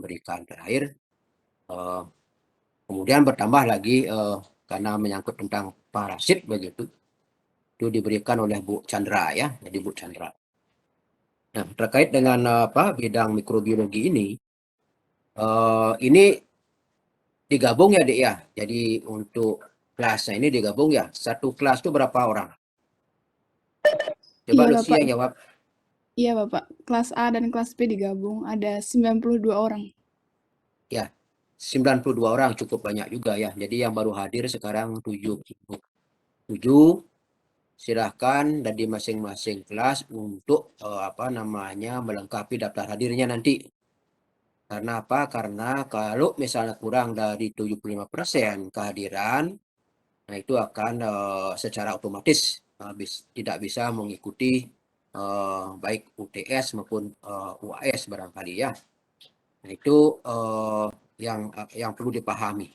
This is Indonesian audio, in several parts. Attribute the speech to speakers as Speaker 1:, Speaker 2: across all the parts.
Speaker 1: berikan terakhir. Kemudian bertambah lagi karena menyangkut tentang parasit begitu, itu diberikan oleh Bu Chandra ya, jadi Bu Chandra. Nah, terkait dengan bidang mikrobiologi ini digabung ya, Dek ya. Jadi untuk kelasnya ini digabung ya. Satu kelas itu berapa orang? Coba
Speaker 2: Iya,
Speaker 1: Lucy
Speaker 2: Bapak.
Speaker 1: yang jawab.
Speaker 2: Iya, Bapak. Kelas A dan kelas B digabung ada 92 orang.
Speaker 1: Ya, 92 orang cukup banyak juga ya. Jadi yang baru hadir sekarang 7. 7 silahkan dari masing-masing kelas untuk melengkapi daftar hadirnya nanti. Karena apa? Karena kalau misalnya kurang dari 75% kehadiran, nah itu akan secara otomatis tidak bisa mengikuti baik UTS maupun UAS barangkali ya. Nah itu yang perlu dipahami.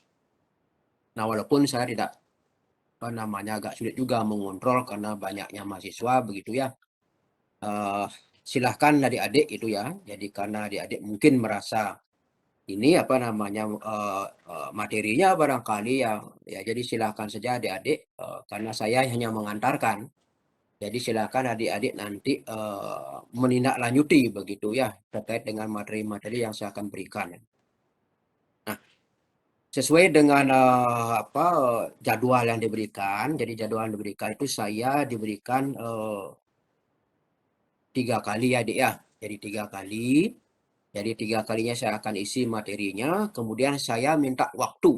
Speaker 1: Nah walaupun saya tidak agak sulit juga mengontrol karena banyaknya mahasiswa begitu ya. Silahkan adik-adik itu ya. Jadi karena adik-adik mungkin merasa ini materinya barangkali ya jadi silakan saja adik-adik karena saya hanya mengantarkan. Jadi silakan adik-adik nanti menindaklanjuti begitu ya terkait dengan materi-materi yang saya akan berikan. Nah, sesuai dengan jadwal yang diberikan. Jadi jadwal yang diberikan itu saya diberikan 3 kali ya, Dik ya. Jadi 3 kali. Jadi 3 kalinya saya akan isi materinya. Kemudian saya minta waktu.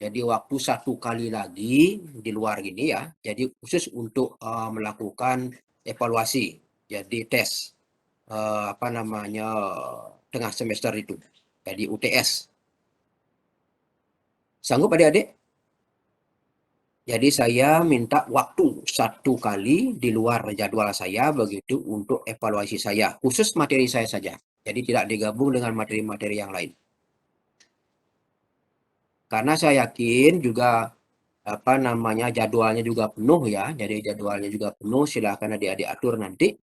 Speaker 1: Jadi waktu 1 kali lagi di luar gini ya. Jadi khusus untuk melakukan evaluasi. Jadi tes tengah semester itu. Jadi UTS. Sanggup adik-adik? Jadi saya minta waktu 1 kali di luar jadwal saya begitu untuk evaluasi saya. Khusus materi saya saja. Jadi tidak digabung dengan materi-materi yang lain. Karena saya yakin juga jadwalnya juga penuh ya. Jadi jadwalnya juga penuh, silakan adik-adik atur nanti.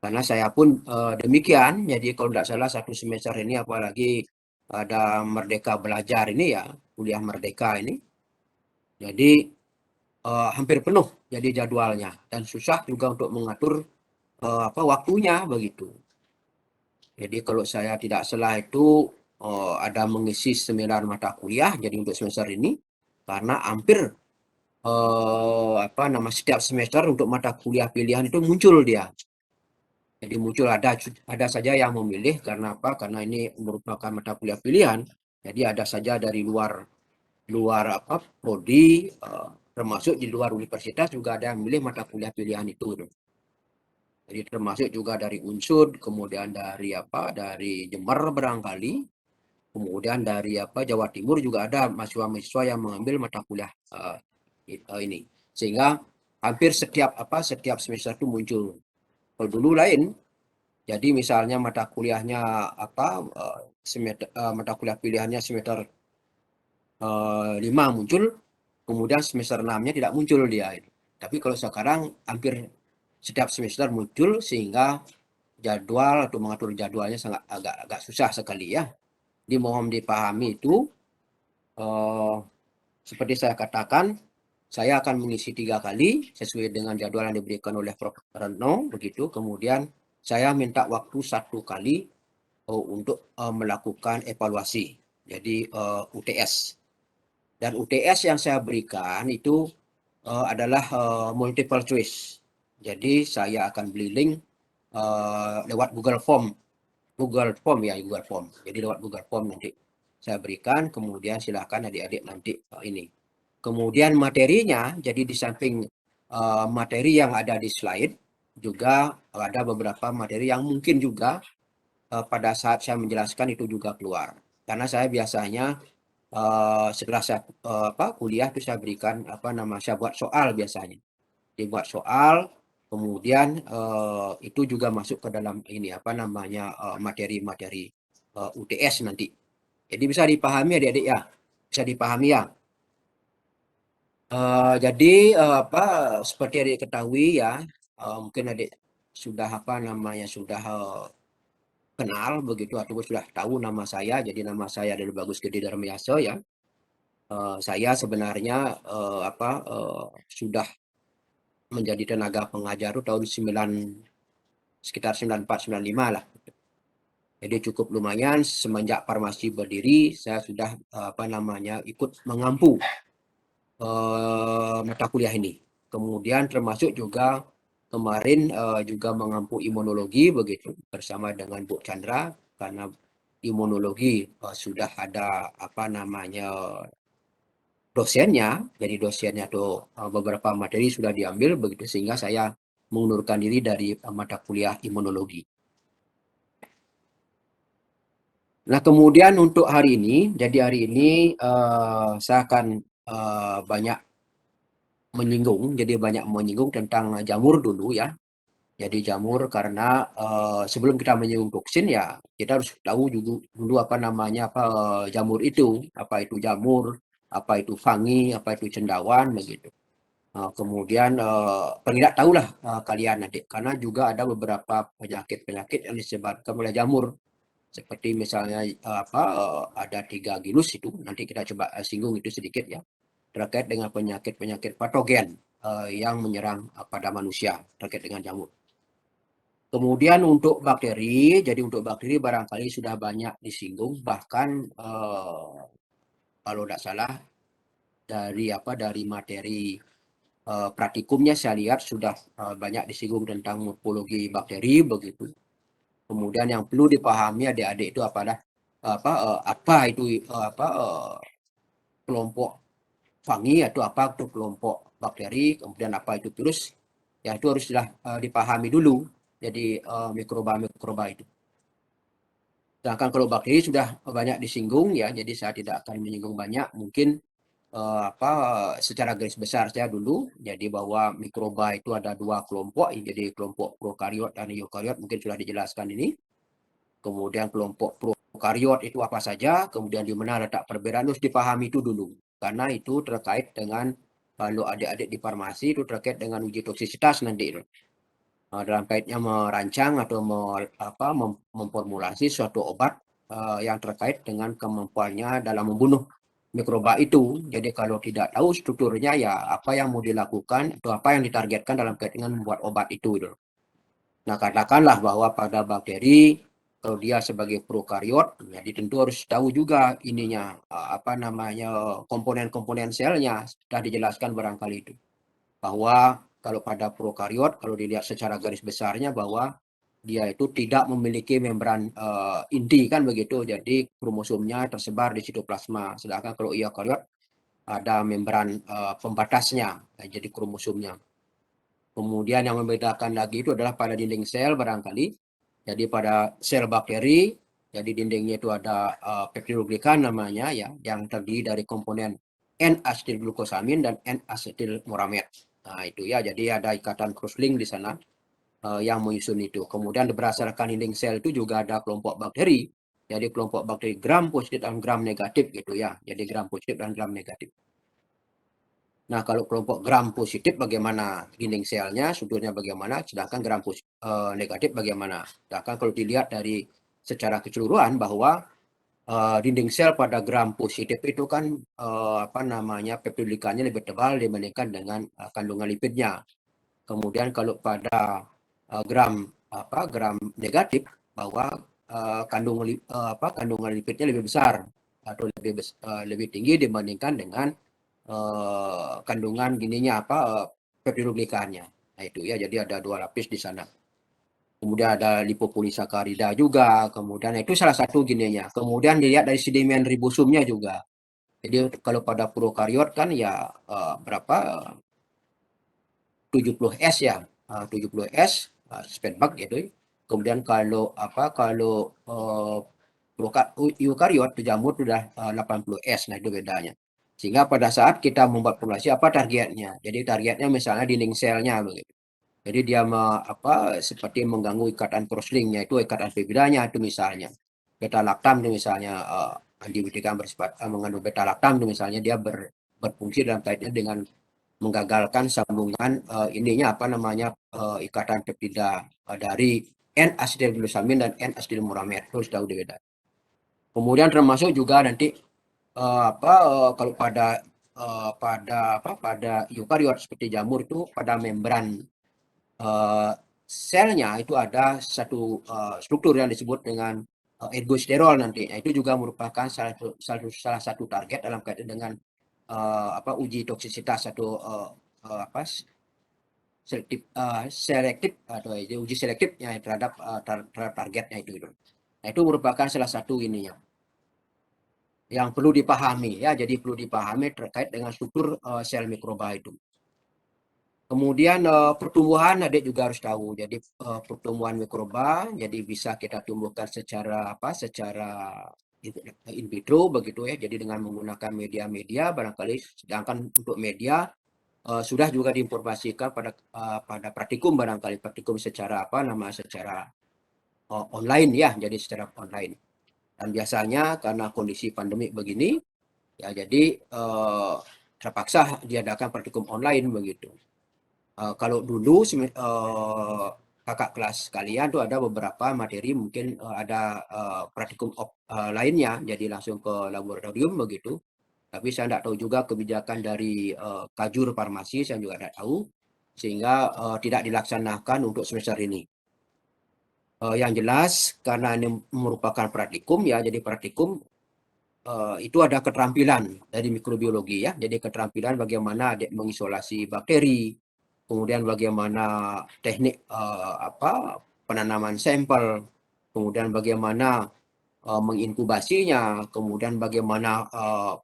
Speaker 1: Karena saya pun demikian. Jadi kalau tidak salah 1 semester ini apalagi ada Merdeka Belajar ini ya, kuliah Merdeka ini. Jadi hampir penuh jadi jadwalnya dan susah juga untuk mengatur waktunya begitu. Jadi kalau saya tidak salah itu ada mengisi 9 mata kuliah jadi untuk semester ini karena hampir setiap semester untuk mata kuliah pilihan itu muncul dia. Jadi muncul ada saja yang memilih karena apa? Karena ini merupakan mata kuliah pilihan. Jadi ada saja dari luar prodi termasuk di luar universitas juga ada yang memilih mata kuliah pilihan itu. Jadi termasuk juga dari Unsud, kemudian dari Jember barangkali, kemudian dari Jawa Timur juga ada mahasiswa-mahasiswa yang mengambil mata kuliah ini. Sehingga hampir setiap semester itu muncul. Kalau dulu lain, jadi misalnya mata kuliahnya mata kuliah pilihannya semester 5 muncul, kemudian semester 6-nya tidak muncul dia. Tapi kalau sekarang hampir setiap semester muncul sehingga jadwal atau mengatur jadwalnya agak susah sekali ya. Jadi mohon dipahami itu seperti saya katakan saya akan mengisi 3 kali sesuai dengan jadwal yang diberikan oleh Prof. Retno begitu. Kemudian saya minta waktu 1 kali untuk melakukan evaluasi. Jadi UTS. Dan UTS yang saya berikan itu adalah multiple choice. Jadi saya akan beli link lewat Google Form. Google Form. Jadi lewat Google Form nanti saya berikan, kemudian silahkan adik-adik nanti ini. Kemudian materinya, jadi di samping materi yang ada di slide, juga ada beberapa materi yang mungkin juga pada saat saya menjelaskan itu juga keluar. Karena saya biasanya setelah saya kuliah itu saya berikan saya buat soal biasanya. Dibuat soal, kemudian itu juga masuk ke dalam ini materi-materi UTS nanti. Jadi bisa dipahami adik-adik ya, bisa dipahami ya. Jadi seperti adik ketahui ya, mungkin adik sudah sudah kenal begitu atau sudah tahu nama saya. Jadi nama saya adalah Bagus Gede Darmiaso ya. Saya sebenarnya sudah menjadi tenaga pengajar itu tahun sekitar 94-95 lah. Jadi cukup lumayan semenjak Farmasi berdiri saya sudah ikut mengampu mata kuliah ini. Kemudian termasuk juga kemarin juga mengampu imunologi begitu bersama dengan Bu Chandra, karena imunologi sudah ada dosennya. Jadi dosennya tuh beberapa materi sudah diambil begitu sehingga saya mengundurkan diri dari mata kuliah imunologi. Nah, kemudian untuk hari ini, jadi hari ini saya akan banyak menyinggung tentang jamur dulu ya. Jadi jamur karena sebelum kita menyinggung toksin ya kita harus tahu dulu jamur itu, apa itu jamur, apa itu fungi, apa itu cendawan begitu. Kemudian paling tidak tahulah kalian nanti karena juga ada beberapa penyakit-penyakit yang disebabkan oleh jamur. Seperti misalnya ada 3 genus itu, nanti kita coba singgung itu sedikit ya, terkait dengan penyakit-penyakit patogen yang menyerang pada manusia terkait dengan jamur. Kemudian untuk bakteri, jadi untuk bakteri barangkali sudah banyak disinggung, bahkan kalau tidak salah dari materi praktikumnya saya lihat sudah banyak disinggung tentang morfologi bakteri begitu. Kemudian yang perlu dipahami adik-adik itu kelompok fungi atau apa itu kelompok bakteri, kemudian apa itu virus, ya itu harus sudah dipahami dulu. Jadi mikroba-mikroba itu. Sedangkan kalau bakteri sudah banyak disinggung ya, jadi saya tidak akan menyinggung banyak. Mungkin secara garis besar saya dulu, jadi bahwa mikroba itu ada 2 kelompok, jadi kelompok prokariot dan eukariot mungkin sudah dijelaskan ini. Kemudian kelompok prokariot itu apa saja, kemudian di mana letak perbedaan harus dipahami itu dulu. Karena itu terkait dengan kalau adik-adik di farmasi itu terkait dengan uji toksisitas nanti itu. Dalam kaitnya merancang atau memformulasi suatu obat yang terkait dengan kemampuannya dalam membunuh mikroba itu. Jadi kalau tidak tahu strukturnya ya apa yang mau dilakukan atau apa yang ditargetkan dalam kait dengan membuat obat itu. Nah, katakanlah bahwa pada bakteri kalau dia sebagai prokariot, jadi tentu harus tahu juga ininya komponen-komponen selnya sudah dijelaskan barangkali itu. Bahwa kalau pada prokariot kalau dilihat secara garis besarnya bahwa dia itu tidak memiliki membran inti kan begitu. Jadi kromosomnya tersebar di sitoplasma. Sedangkan kalau eukariot ada membran pembatasnya, jadi kromosomnya. Kemudian yang membedakan lagi itu adalah pada dinding sel barangkali. Jadi pada sel bakteri, jadi dindingnya itu ada peptidoglikan namanya ya, yang terdiri dari komponen N-asetilglukosamin dan N-asetilmoramed. Nah itu ya, jadi ada ikatan cross-link di sana yang menyusun itu. Kemudian berdasarkan dinding sel itu juga ada kelompok bakteri. Jadi kelompok bakteri gram positif dan gram negatif gitu ya. Jadi gram positif dan gram negatif. Nah, kalau kelompok gram positif bagaimana dinding selnya, strukturnya bagaimana, sedangkan gram negatif bagaimana. Sedangkan kalau dilihat dari secara keseluruhan bahwa dinding sel pada gram positif itu kan peptidoglikannya lebih tebal dibandingkan dengan kandungan lipidnya. Kemudian kalau pada gram negatif bahwa kandungan lipidnya lebih besar atau lebih tinggi dibandingkan dengan kandungan peptidoglikannya. Nah itu ya, jadi ada 2 lapis di sana. Kemudian ada lipopolisakarida juga, kemudian itu salah satu gininya. Kemudian dilihat dari sedimen ribosomnya juga. Jadi kalau pada prokariot kan ya 70S ya, 70S spadbug gitu. Kemudian kalau eukariot jamur sudah 80S, nah itu bedanya. Sehingga pada saat kita membuat formulasi apa targetnya? Jadi targetnya misalnya dinding selnya begitu. Jadi dia seperti mengganggu ikatan cross-linknya itu ikatan peptidanya itu misalnya. Beta lactam itu misalnya antibiotika yang bersifat mengandung beta lactam itu misalnya dia berfungsi dalam kaitannya dengan menggagalkan sambungan ikatan peptida dari N-asetilglusamin dan N-asetilmuramet, harus tahu beda. Kemudian termasuk juga nanti kalau pada eukariot seperti jamur itu pada membran selnya itu ada satu struktur yang disebut dengan ergosterol nanti. Nah, itu juga merupakan salah satu target dalam kaitan dengan uji toksisitas atau selektif atau uji selektifnya terhadap targetnya itu. Nah, itu merupakan salah satu ininya yang perlu dipahami ya. Jadi perlu dipahami terkait dengan struktur sel mikroba itu. Kemudian pertumbuhan adik juga harus tahu. Jadi pertumbuhan mikroba jadi bisa kita tumbuhkan secara in vitro begitu ya. Jadi dengan menggunakan media-media barangkali, sedangkan untuk media sudah juga diinformasikan pada praktikum barangkali, praktikum secara online ya, jadi secara online. Dan biasanya karena kondisi pandemi begini ya, jadi terpaksa diadakan praktikum online begitu. Kalau dulu kakak kelas kalian tuh ada beberapa materi mungkin ada praktikum lainnya, jadi langsung ke laboratorium begitu. Tapi saya tidak tahu juga kebijakan dari Kajur Farmasi, saya juga tidak tahu, sehingga tidak dilaksanakan untuk semester ini. Yang jelas karena ini merupakan praktikum ya, jadi praktikum itu ada keterampilan dari mikrobiologi ya. Jadi keterampilan bagaimana mengisolasi bakteri, kemudian bagaimana teknik penanaman sampel, kemudian bagaimana menginkubasinya, kemudian bagaimana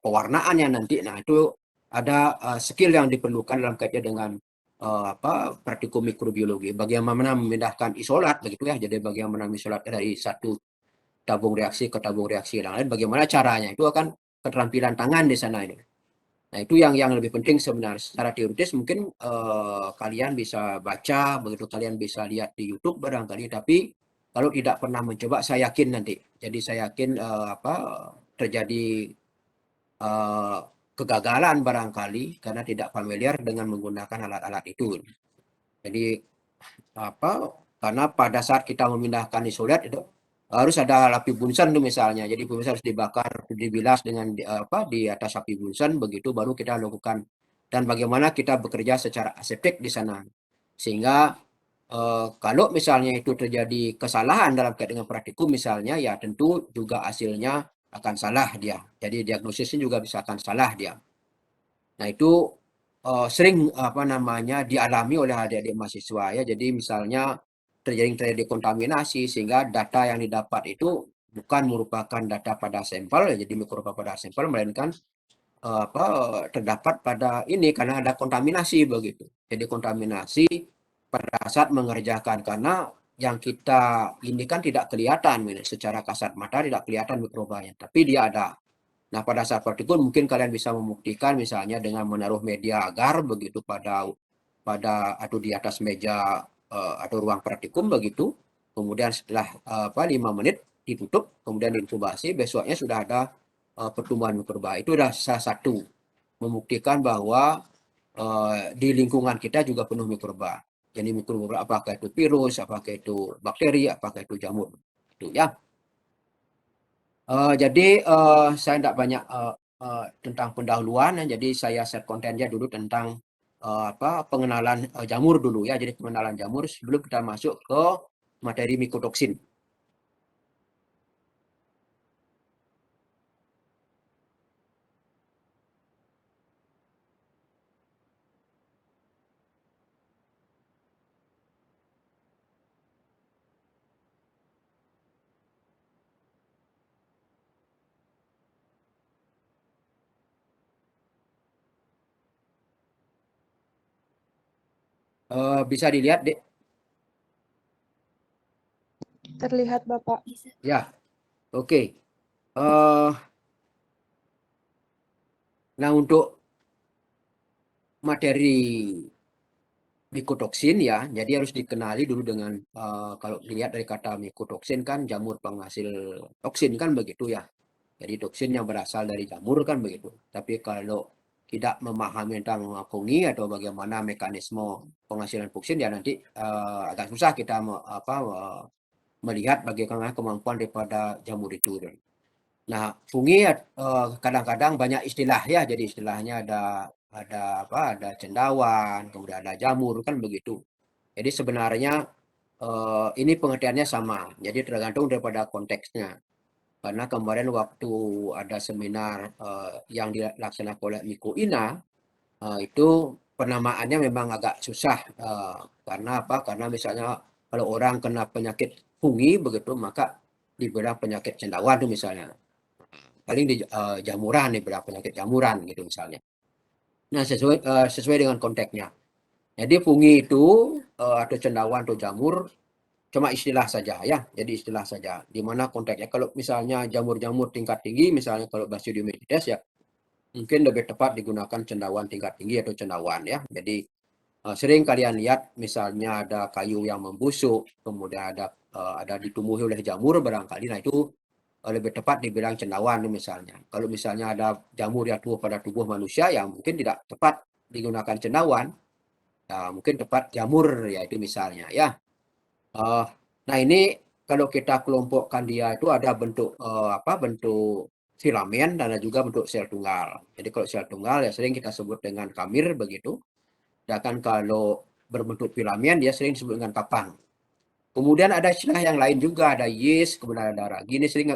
Speaker 1: pewarnaannya nanti. Nah, itu ada skill yang diperlukan dalam kaitan dengan praktikum mikrobiologi. Bagaimana memindahkan isolat begitu ya. Jadi bagaimana isolat dari satu tabung reaksi ke tabung reaksi yang lain, bagaimana caranya. Itu akan keterampilan tangan di sana ini. Nah, itu yang lebih penting sebenarnya. Secara teoritis mungkin kalian bisa baca, begitu kalian bisa lihat di YouTube barangkali, tapi kalau tidak pernah mencoba, saya yakin nanti. Jadi saya yakin terjadi kegagalan barangkali karena tidak familiar dengan menggunakan alat-alat itu. Jadi karena pada saat kita memindahkan isolat itu harus ada api bunsen tuh misalnya. Jadi bunsen harus dibakar, dibilas dengan di atas api bunsen, begitu baru kita lakukan. Dan bagaimana kita bekerja secara aseptik di sana. Sehingga kalau misalnya itu terjadi kesalahan dalam kaitan dengan praktikum misalnya, ya tentu juga hasilnya akan salah dia. Jadi diagnosisnya juga bisa akan salah dia. Nah, itu sering dialami oleh adik-adik mahasiswa ya. Jadi misalnya terjadi kontaminasi sehingga data yang didapat itu bukan merupakan data pada sampel, jadi mikroba pada sampel, melainkan terdapat pada ini karena ada kontaminasi begitu. Jadi kontaminasi pada saat mengerjakan, karena yang kita ini kan tidak kelihatan secara kasat mata, tidak kelihatan mikrobanya, tapi dia ada. Nah, pada saat praktikum mungkin kalian bisa membuktikan misalnya dengan menaruh media agar begitu pada atau di atas meja atau ruang praktikum begitu. Kemudian setelah 5 menit ditutup, kemudian diinkubasi, besoknya sudah ada pertumbuhan mikroba. Itu adalah salah satu membuktikan bahwa di lingkungan kita juga penuh mikroba. Jadi mikroba apakah itu virus, apakah itu bakteri, apakah itu jamur. Itu ya. Jadi saya tidak banyak tentang pendahuluan, jadi saya set kontennya dulu tentang pengenalan jamur dulu ya. Jadi pengenalan jamur sebelum kita masuk ke materi mikotoksin. Bisa dilihat, Dek?
Speaker 3: Terlihat, Bapak.
Speaker 1: Ya, oke. Nah, untuk materi mikotoksin ya, jadi harus dikenali dulu dengan kalau dilihat dari kata mikotoksin kan jamur penghasil toksin kan begitu ya. Jadi toksin yang berasal dari jamur kan begitu. Tapi kalau tidak memahami tentang fungi atau bagaimana mekanisme penghasilan toksin ya nanti agak susah kita melihat bagaimana kemampuan daripada jamur itu. Nah, fungi kadang-kadang banyak istilah ya. Jadi istilahnya ada cendawan, kemudian ada jamur kan begitu. Jadi sebenarnya ini pengertiannya sama. Jadi tergantung daripada konteksnya. Karena kemarin waktu ada seminar yang dilaksanakan oleh Miko Ina, itu penamaannya memang agak susah. Karena apa? Karena misalnya kalau orang kena penyakit fungi begitu, maka dibilang penyakit cendawan itu misalnya. Paling di jamuran, dibilang penyakit jamuran gitu misalnya. Nah, sesuai dengan konteksnya. Jadi fungi itu atau cendawan atau jamur cuma istilah saja ya, jadi istilah saja. Di mana konteksnya kalau misalnya jamur-jamur tingkat tinggi, misalnya kalau Basidiomycetes ya, mungkin lebih tepat digunakan cendawan tingkat tinggi atau cendawan ya. Jadi sering kalian lihat misalnya ada kayu yang membusuk, kemudian ada ditumbuhi oleh jamur barangkali, nah itu lebih tepat dibilang cendawan misalnya. Kalau misalnya ada jamur yang tumbuh pada tubuh manusia, yang mungkin tidak tepat digunakan cendawan, ya mungkin tepat jamur ya itu misalnya ya. Eh, nah ini kalau kita kelompokkan dia itu ada bentuk bentuk filamen dan ada juga bentuk sel tunggal. Jadi kalau sel tunggal ya sering kita sebut dengan kamir begitu. Sedangkan kalau berbentuk filamen dia sering disebut dengan kapang. Kemudian ada istilah yang lain juga, ada yeast, kemudian ada ragi. Ini sering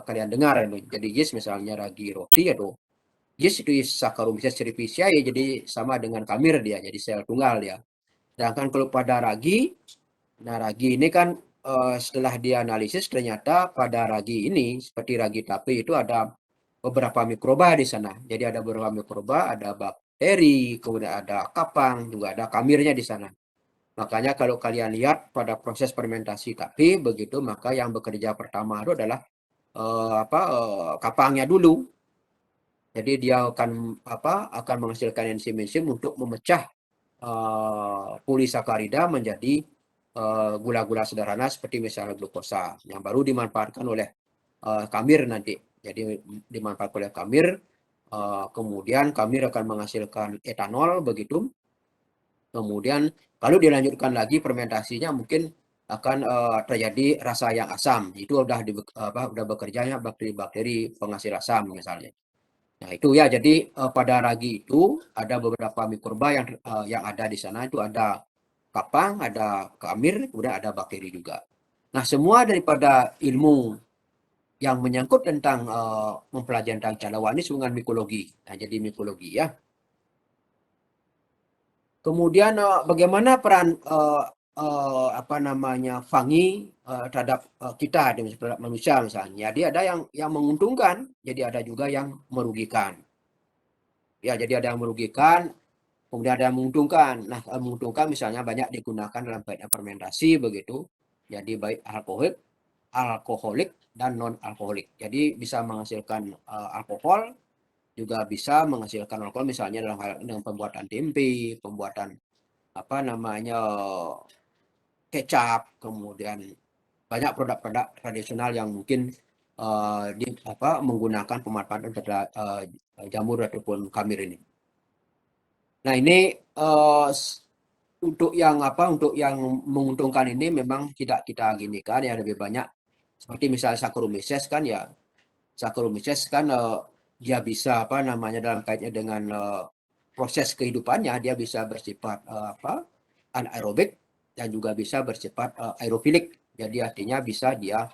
Speaker 1: kalian dengar. Jadi yeast misalnya ragi roti atau yeast itu yeast Saccharomyces cerevisiae ya, jadi sama dengan kamir dia, jadi sel tunggal ya. Sedangkan kalau pada ragi, nah ragi ini kan setelah dianalisis ternyata pada ragi ini seperti ragi tape itu ada beberapa mikroba di sana. Jadi ada beberapa mikroba, ada bakteri, kemudian ada kapang, juga ada kamirnya di sana. Makanya kalau kalian lihat pada proses fermentasi tape begitu, maka yang bekerja pertama itu adalah kapangnya dulu. Jadi dia akan menghasilkan enzim-enzim untuk memecah polisakarida menjadi gula-gula sederhana seperti misalnya glukosa yang baru dimanfaatkan oleh kamir nanti. Jadi dimanfaatkan oleh kamir, kemudian kamir akan menghasilkan etanol begitu. Kemudian kalau dilanjutkan lagi fermentasinya mungkin akan terjadi rasa yang asam. Itu udah bekerjanya bakteri-bakteri penghasil asam misalnya. Nah itu ya, jadi pada ragi itu ada beberapa mikroba yang ada di sana, itu ada kapang, ada kamir, kemudian ada bakteri juga. Nah semua daripada ilmu yang menyangkut tentang mempelajari tentang cendawan ini dengan mikologi. Nah jadi mikologi ya. Kemudian bagaimana peran fungi terhadap kita, terhadap manusia misalnya. Jadi ada yang menguntungkan, jadi ada juga yang merugikan. Ya, jadi ada yang merugikan, kemudian ada yang menguntungkan. Nah, menguntungkan misalnya banyak digunakan dalam kaitan fermentasi begitu. Jadi baik alkoholik dan non alkoholik. Jadi bisa menghasilkan alkohol, juga bisa menghasilkan alkohol misalnya dalam hal dengan pembuatan tempe, pembuatan kecap, kemudian banyak produk-produk tradisional yang mungkin menggunakan pemanfaatan jamur ataupun kamir ini. Nah ini untuk yang menguntungkan ini memang tidak kita ginikan ya, lebih banyak seperti misalnya Saccharomyces kan ya. Saccharomyces kan dia bisa dalam kaitnya dengan proses kehidupannya dia bisa bersifat anaerobik dan juga bisa bersifat aerofilik. Jadi artinya bisa dia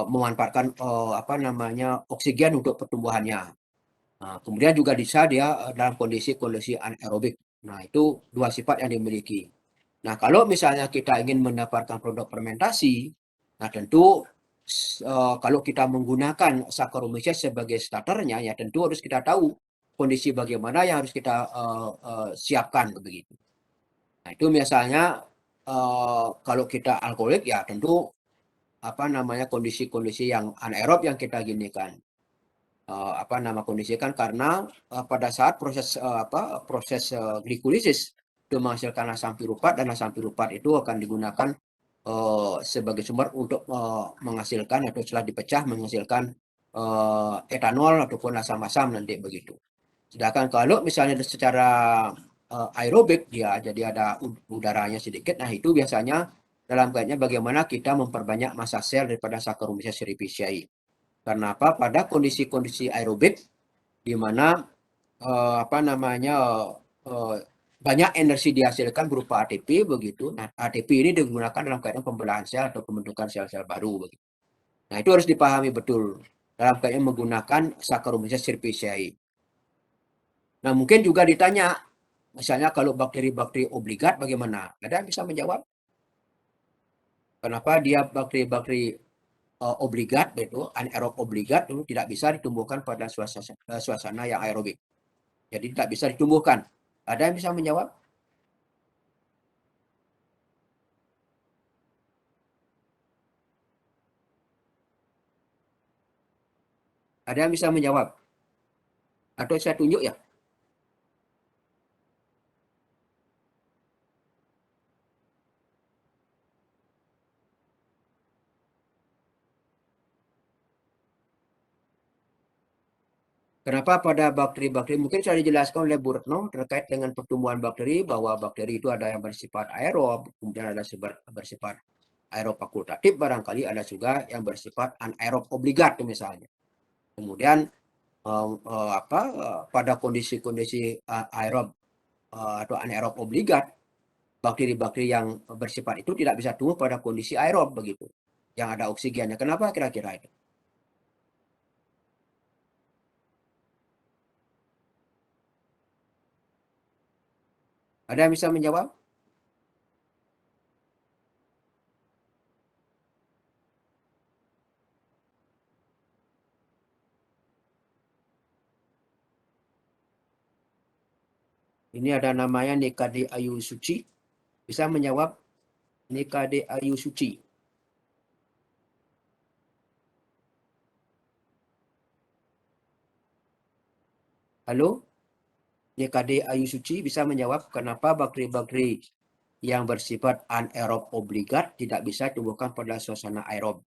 Speaker 1: memanfaatkan oksigen untuk pertumbuhannya. Nah, kemudian juga bisa dia dalam kondisi anaerobik. Nah, itu dua sifat yang dimiliki. Nah, kalau misalnya kita ingin mendapatkan produk fermentasi, nah tentu kalau kita menggunakan Saccharomyces sebagai starternya, ya tentu harus kita tahu kondisi bagaimana yang harus kita siapkan begitu. Nah, itu misalnya kalau kita alkoholik ya tentu kondisi-kondisi yang anaerob yang kita ginikan. Kondisikan karena pada saat proses glikolisis itu menghasilkan asam piruvat, dan asam piruvat itu akan digunakan sebagai sumber untuk menghasilkan atau setelah dipecah menghasilkan etanol ataupun asam-asam nanti begitu. Sedangkan kalau misalnya secara aerobik dia jadi ada udaranya sedikit, nah itu biasanya dalam kaitannya bagaimana kita memperbanyak massa sel daripada Saccharomyces cerevisiae. Karena apa? Pada kondisi-kondisi aerobik di mana banyak energi dihasilkan berupa ATP begitu. Nah, ATP ini digunakan dalam kaitan pembelahan sel atau pembentukan sel-sel baru begitu. Nah, itu harus dipahami betul dalam kaitan menggunakan Saccharomyces cerevisiae. Nah, mungkin juga ditanya, misalnya kalau bakteri-bakteri obligat bagaimana? Ada yang bisa menjawab? Kenapa dia bakteri-bakteri obligat itu anaerob obligat itu tidak bisa ditumbuhkan pada suasana yang aerobik. Jadi tidak bisa ditumbuhkan. Ada yang bisa menjawab? Ada yang bisa menjawab? Atau saya tunjuk ya? Kenapa pada bakteri-bakteri mungkin sudah dijelaskan oleh Bu Retno terkait dengan pertumbuhan bakteri bahwa bakteri itu ada yang bersifat aerob, kemudian ada bersifat aerob fakultatif, barangkali ada juga yang bersifat anaerob obligat misalnya. Kemudian pada kondisi-kondisi aerob atau anaerob obligat, bakteri-bakteri yang bersifat itu tidak bisa tumbuh pada kondisi aerob begitu, yang ada oksigennya. Kenapa kira-kira itu? Ada yang bisa menjawab? Ini ada namanya Nikade Ayu Suci. Bisa menjawab Nikade Ayu Suci. Halo? Nikade Ayu Suci bisa menjawab kenapa bakteri-bakteri yang bersifat anaerob obligat tidak bisa tumbuhkan pada suasana aerob.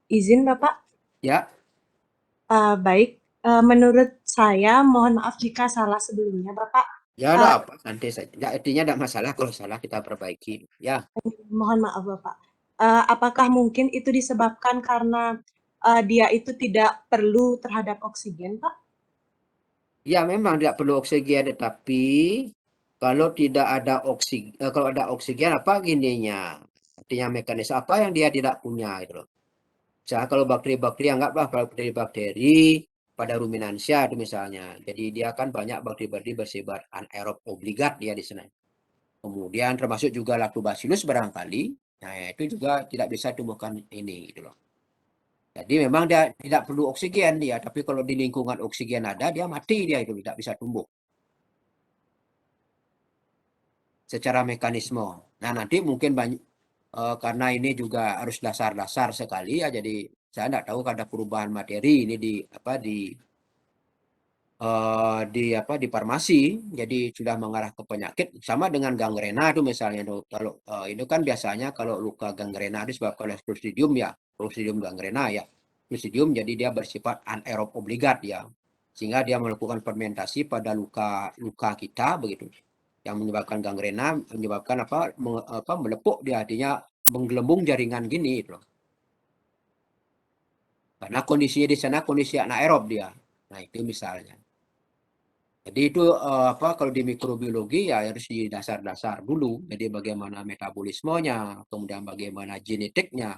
Speaker 3: Izin Bapak.
Speaker 1: Ya,
Speaker 3: Baik. Menurut saya, mohon maaf jika salah sebelumnya Bapak.
Speaker 1: ya ada apa? Santai saja. Ya, artinya tidak masalah, kalau salah kita perbaiki. Ya,
Speaker 3: Mohon maaf Bapak. Apakah mungkin itu disebabkan karena dia itu tidak perlu terhadap oksigen, Pak?
Speaker 1: ya memang tidak perlu oksigen, tetapi kalau tidak ada oksigen, kalau ada oksigen apa gininya? Artinya mekanisme apa yang dia tidak punya gitu loh. Misalnya kalau bakteri-bakteri, anggaplah bakteri-bakteri pada ruminansia itu misalnya. Jadi dia kan banyak bakteri-bakteri bersifat anaerob obligat dia di sana. Kemudian termasuk juga lactobacillus barangkali. Nah, itu juga tidak bisa tumbuhkan ini gitu loh. Jadi memang dia tidak perlu oksigen dia, tapi kalau di lingkungan oksigen ada, dia mati, dia itu tidak bisa tumbuh secara mekanisme. Nah, nanti mungkin banyak karena ini juga harus dasar-dasar sekali ya, jadi saya tidak tahu ada perubahan materi ini di farmasi, jadi sudah mengarah ke penyakit sama dengan gangrena itu misalnya. Kalau itu kan biasanya kalau luka gangrena itu disebabkan oleh Clostridium ya, Clostridium gangrena ya. Clostridium jadi dia bersifat anaerob obligat ya, sehingga dia melakukan fermentasi pada luka kita begitu, yang menyebabkan gangrena, menyebabkan melepuk dia, artinya menggelembung jaringan gini gitu loh. Karena kondisinya di sana kondisi anaerob dia. Nah, itu misalnya. Jadi itu kalau di mikrobiologi ya harus di dasar-dasar dulu. Jadi bagaimana metabolismenya, kemudian bagaimana genetiknya.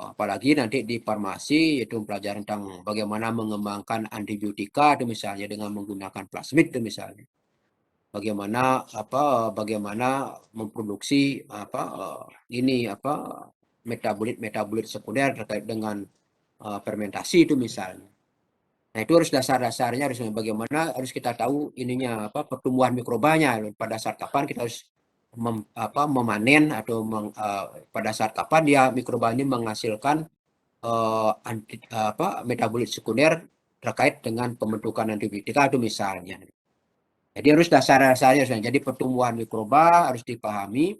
Speaker 1: Apalagi nanti di farmasi itu pelajaran tentang bagaimana mengembangkan antibiotika itu misalnya dengan menggunakan plasmid itu misalnya. Bagaimana memproduksi metabolit sekunder terkait dengan fermentasi itu misalnya. Nah, itu harus dasar-dasarnya, harus bagaimana harus kita tahu ininya pertumbuhan mikrobanya, pada saat kapan kita harus memanen atau pada saat kapan dia mikroba ini menghasilkan metabolit sekunder terkait dengan pembentukan antibiotika itu misalnya. Jadi harus dasar-dasarnya, jadi pertumbuhan mikroba harus dipahami,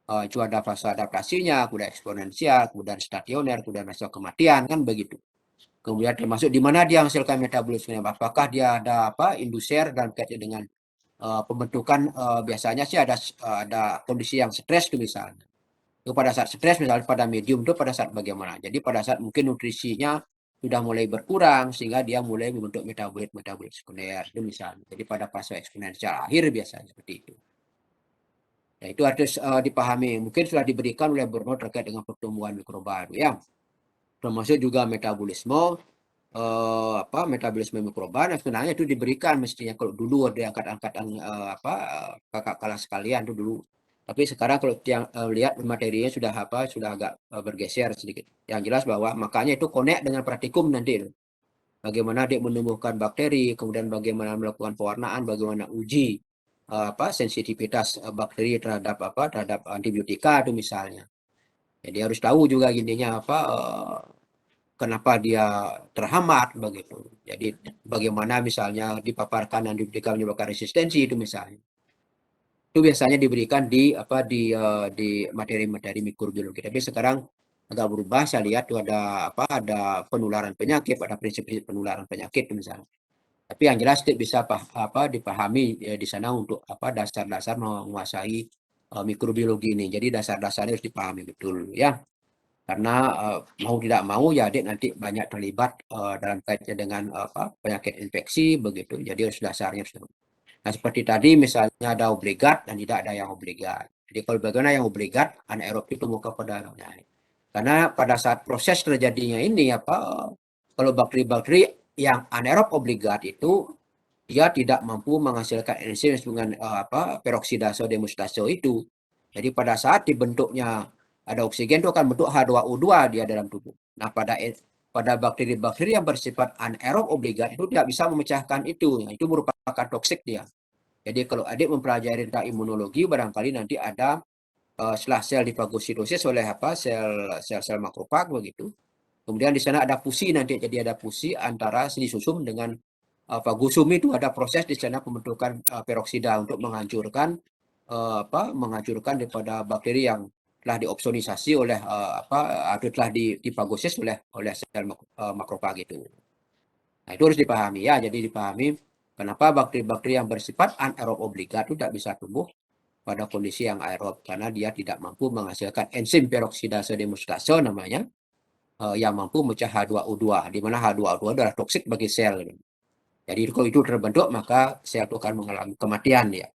Speaker 1: Itu ada fase adaptasinya, kemudian eksponensial, kemudian stasioner, kemudian fase kematian, kan begitu. Kemudian termasuk di mana dia menghasilkan metabolisme, apakah dia ada induser dan kaitan dengan pembentukan, biasanya sih ada kondisi yang stres tuh misalnya. Itu pada saat stres misalnya pada medium itu pada saat bagaimana. Jadi pada saat mungkin nutrisinya sudah mulai berkurang sehingga dia mulai membentuk metabolit sekunder itu misalnya. Jadi pada fase eksponensial akhir biasanya seperti itu. Nah, itu harus dipahami. Mungkin sudah diberikan oleh Bruno terkait dengan pertumbuhan mikroba itu ya. Termasuk juga metabolisme metabolisme mikroba. Nah, sebenarnya itu diberikan mestinya kalau dulu ada angkat-angkatan kakak kelas sekalian itu dulu. Tapi sekarang kalau yang lihat materinya sudah agak bergeser sedikit. Yang jelas bahwa makanya itu connect dengan praktikum nanti. Bagaimana dia menumbuhkan bakteri, kemudian bagaimana melakukan pewarnaan, bagaimana uji sensitivitas bakteri terhadap antibiotika itu misalnya. Jadi harus tahu juga gininya kenapa dia terhambat begitu. Jadi bagaimana misalnya dipaparkan antibiotika menyebabkan resistensi itu misalnya. Itu biasanya diberikan di materi-materi mikrobiologi. Tapi sekarang agak berubah, saya lihat tuh ada penularan penyakit, ada prinsip-prinsip penularan penyakit misalnya. Tapi yang jelas bisa dipahami di sana untuk dasar-dasar menguasai mikrobiologi ini. Jadi dasar-dasarnya harus dipahami betul ya. Karena mau tidak mau ya adik nanti banyak terlibat dalam kaitannya dengan penyakit infeksi begitu. Jadi harus dasarnya harus. Nah, seperti tadi misalnya ada obligat dan tidak ada yang obligat. Jadi kalau bagaimana yang obligat, anaerob itu muka pada naik. Karena pada saat proses terjadinya ini kalau bakteri-bakteri yang anaerob obligat itu dia tidak mampu menghasilkan enzim dengan peroksidase demustase itu. Jadi pada saat dibentuknya ada oksigen itu akan bentuk H2O2 dia dalam tubuh. Nah, pada bakteri-bakteri yang bersifat anaerob obligat itu tidak bisa memecahkan itu. Nah, itu merupakan toksik dia. Jadi kalau adik mempelajari tentang imunologi, barangkali nanti ada setelah sel difagositosis oleh sel-sel makrofag begitu. Kemudian di sana ada fusi nanti, jadi ada fusi antara silisusum dengan fagosum itu ada proses di sana pembentukan peroksida untuk menghancurkan daripada bakteri yang telah diopsonisasi oleh atau telah difagosis oleh sel makrofag itu. Nah, itu harus dipahami ya. Jadi dipahami kenapa bakteri-bakteri yang bersifat anaerob obligat itu tidak bisa tumbuh pada kondisi yang aerob karena dia tidak mampu menghasilkan enzim peroksidase demustase namanya yang mampu memecah H2O2 di mana H2O2 adalah toksik bagi sel. Jadi kalau itu terbentuk maka sel itu akan mengalami kematian ya.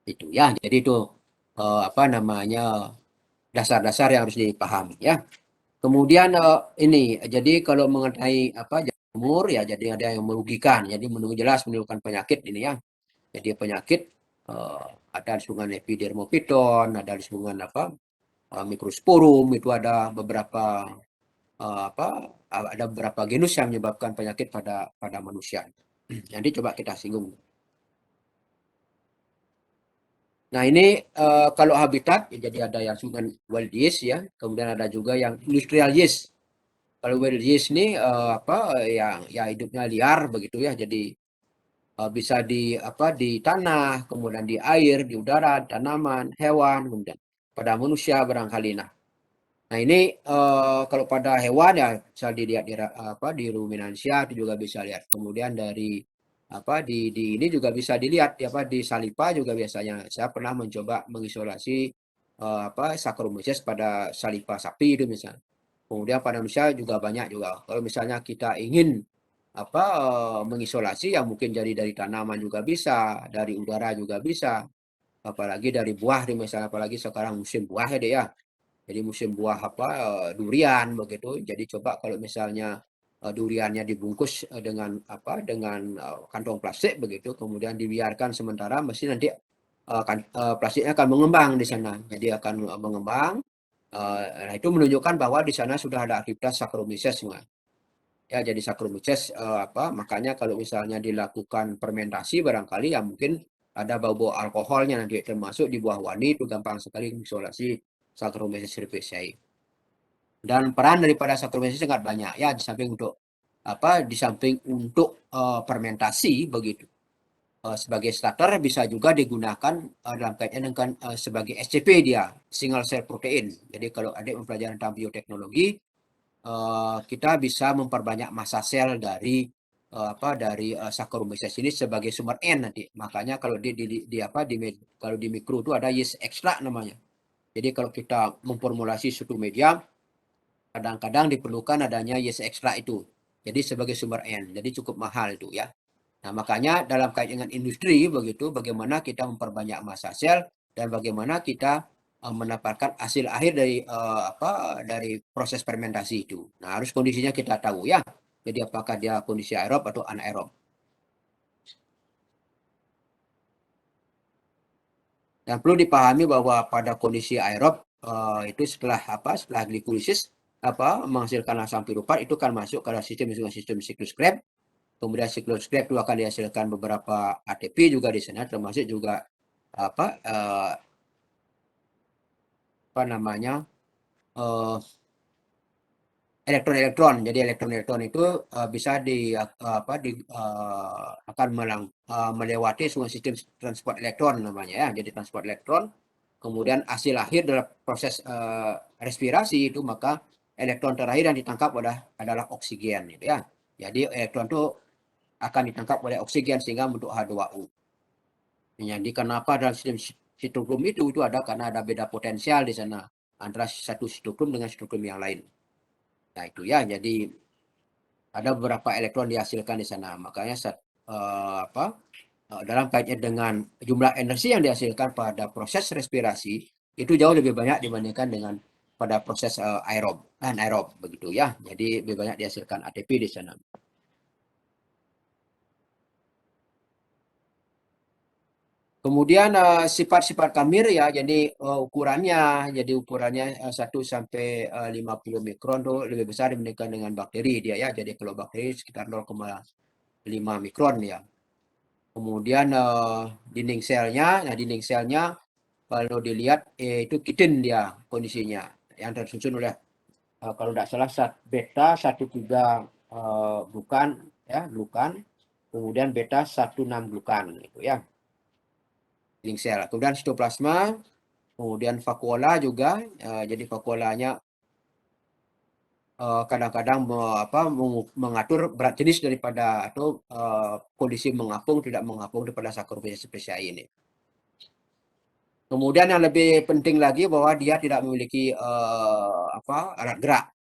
Speaker 1: Itu ya. Jadi itu dasar-dasar yang harus dipahami ya. Kemudian ini jadi kalau mengenai jamur ya jadi ada yang merugikan. Jadi jelas menimbulkan penyakit ini ya. Jadi penyakit ada disebutkan epidermophyton, ada disebutkan microsporum, itu ada beberapa ada beberapa genus yang menyebabkan penyakit pada manusia. Nanti coba kita singgung. Nah, ini kalau habitat jadi ada yang disebutkan wild yeast ya, kemudian ada juga yang industrial yeast. Kalau wild yeast ini yang ya hidupnya liar begitu ya. Jadi bisa di tanah, kemudian di air, di udara, tanaman, hewan, kemudian pada manusia barangkali. Nah ini kalau pada hewan ya bisa dilihat di ruminansia itu juga bisa lihat. Kemudian dari di ini juga bisa dilihat di saliva juga biasanya. Saya pernah mencoba mengisolasi Saccharomyces pada saliva sapi itu misalnya. Kemudian pada manusia juga banyak juga. Kalau misalnya kita ingin mengisolasi yang mungkin jadi dari tanaman juga bisa, dari udara juga bisa, apalagi dari buah misalnya, apalagi sekarang musim buah ya deh ya. Jadi musim buah durian begitu. Jadi coba kalau misalnya duriannya dibungkus dengan kantong plastik begitu, kemudian dibiarkan sementara, mesti nanti plastiknya akan mengembang di sana. Jadi akan mengembang. Nah itu menunjukkan bahwa di sana sudah ada aktivitas Saccharomyces semua. Ya, jadi Saccharomyces makanya kalau misalnya dilakukan fermentasi barangkali ya mungkin ada bau-bau alkoholnya nanti termasuk di buah wani itu gampang sekali mengisolasi Saccharomyces cerevisiae. Dan peran daripada Saccharomyces sangat banyak ya di samping untuk fermentasi begitu. sebagai starter, bisa juga digunakan dalam kaitan dengan sebagai SCP dia, single cell protein. Jadi kalau adik mempelajari tentang bioteknologi, kita bisa memperbanyak massa sel dari dari Saccharomyces ini sebagai sumber N nanti. Makanya kalau kalau di mikro itu ada yeast extract namanya. Jadi kalau kita memformulasi suatu media, kadang-kadang diperlukan adanya yeast extract itu. Jadi sebagai sumber N. Jadi cukup mahal itu ya. Nah, makanya dalam kaitan dengan industri begitu, bagaimana kita memperbanyak massa sel dan bagaimana kita mendapatkan hasil akhir dari proses fermentasi itu. Nah, harus kondisinya kita tahu ya. Jadi apakah dia kondisi aerob atau anaerob. Dan perlu dipahami bahwa pada kondisi aerob itu setelah glikolisis menghasilkan asam piruvat itu kan masuk ke sistem siklus Krebs. Kemudian siklus Krebs itu akan dihasilkan beberapa ATP juga di sana, termasuk juga elektron-elektron. Jadi elektron-elektron itu bisa akan melewati semua sistem transport elektron namanya ya. Jadi transport elektron. Kemudian hasil akhir dalam proses respirasi itu, maka elektron terakhir yang ditangkap adalah oksigen gitu ya. Jadi elektron itu akan ditangkap oleh oksigen sehingga membentuk H2O. Jadi kenapa dalam sistem sitokrom itu ada karena ada beda potensial di sana antara satu sitokrom dengan sitokrom yang lain. Nah itu ya, jadi ada beberapa elektron dihasilkan di sana. Makanya dalam kaitan dengan jumlah energi yang dihasilkan pada proses respirasi itu jauh lebih banyak dibandingkan dengan pada proses anaerob begitu ya. Jadi lebih banyak dihasilkan ATP di sana. Kemudian sifat-sifat kamir ya, jadi ukurannya 1 sampai 50 mikron tuh lebih besar dibandingkan dengan bakteri dia ya. Jadi kalau bakteri sekitar 0,5 mikron ya. Kemudian dinding selnya kalau dilihat itu kitin dia kondisinya yang tersusun oleh kalau tidak salah beta 13 glukan, kemudian beta 16 glukan gitu ya. Dinding sel. Kemudian sitoplasma, kemudian vakuola juga. Jadi vakuolanya kadang-kadang mengatur berat jenis daripada atau kondisi mengapung tidak mengapung daripada Saccharomyces cerevisiae ini. Kemudian yang lebih penting lagi bahwa dia tidak memiliki alat gerak.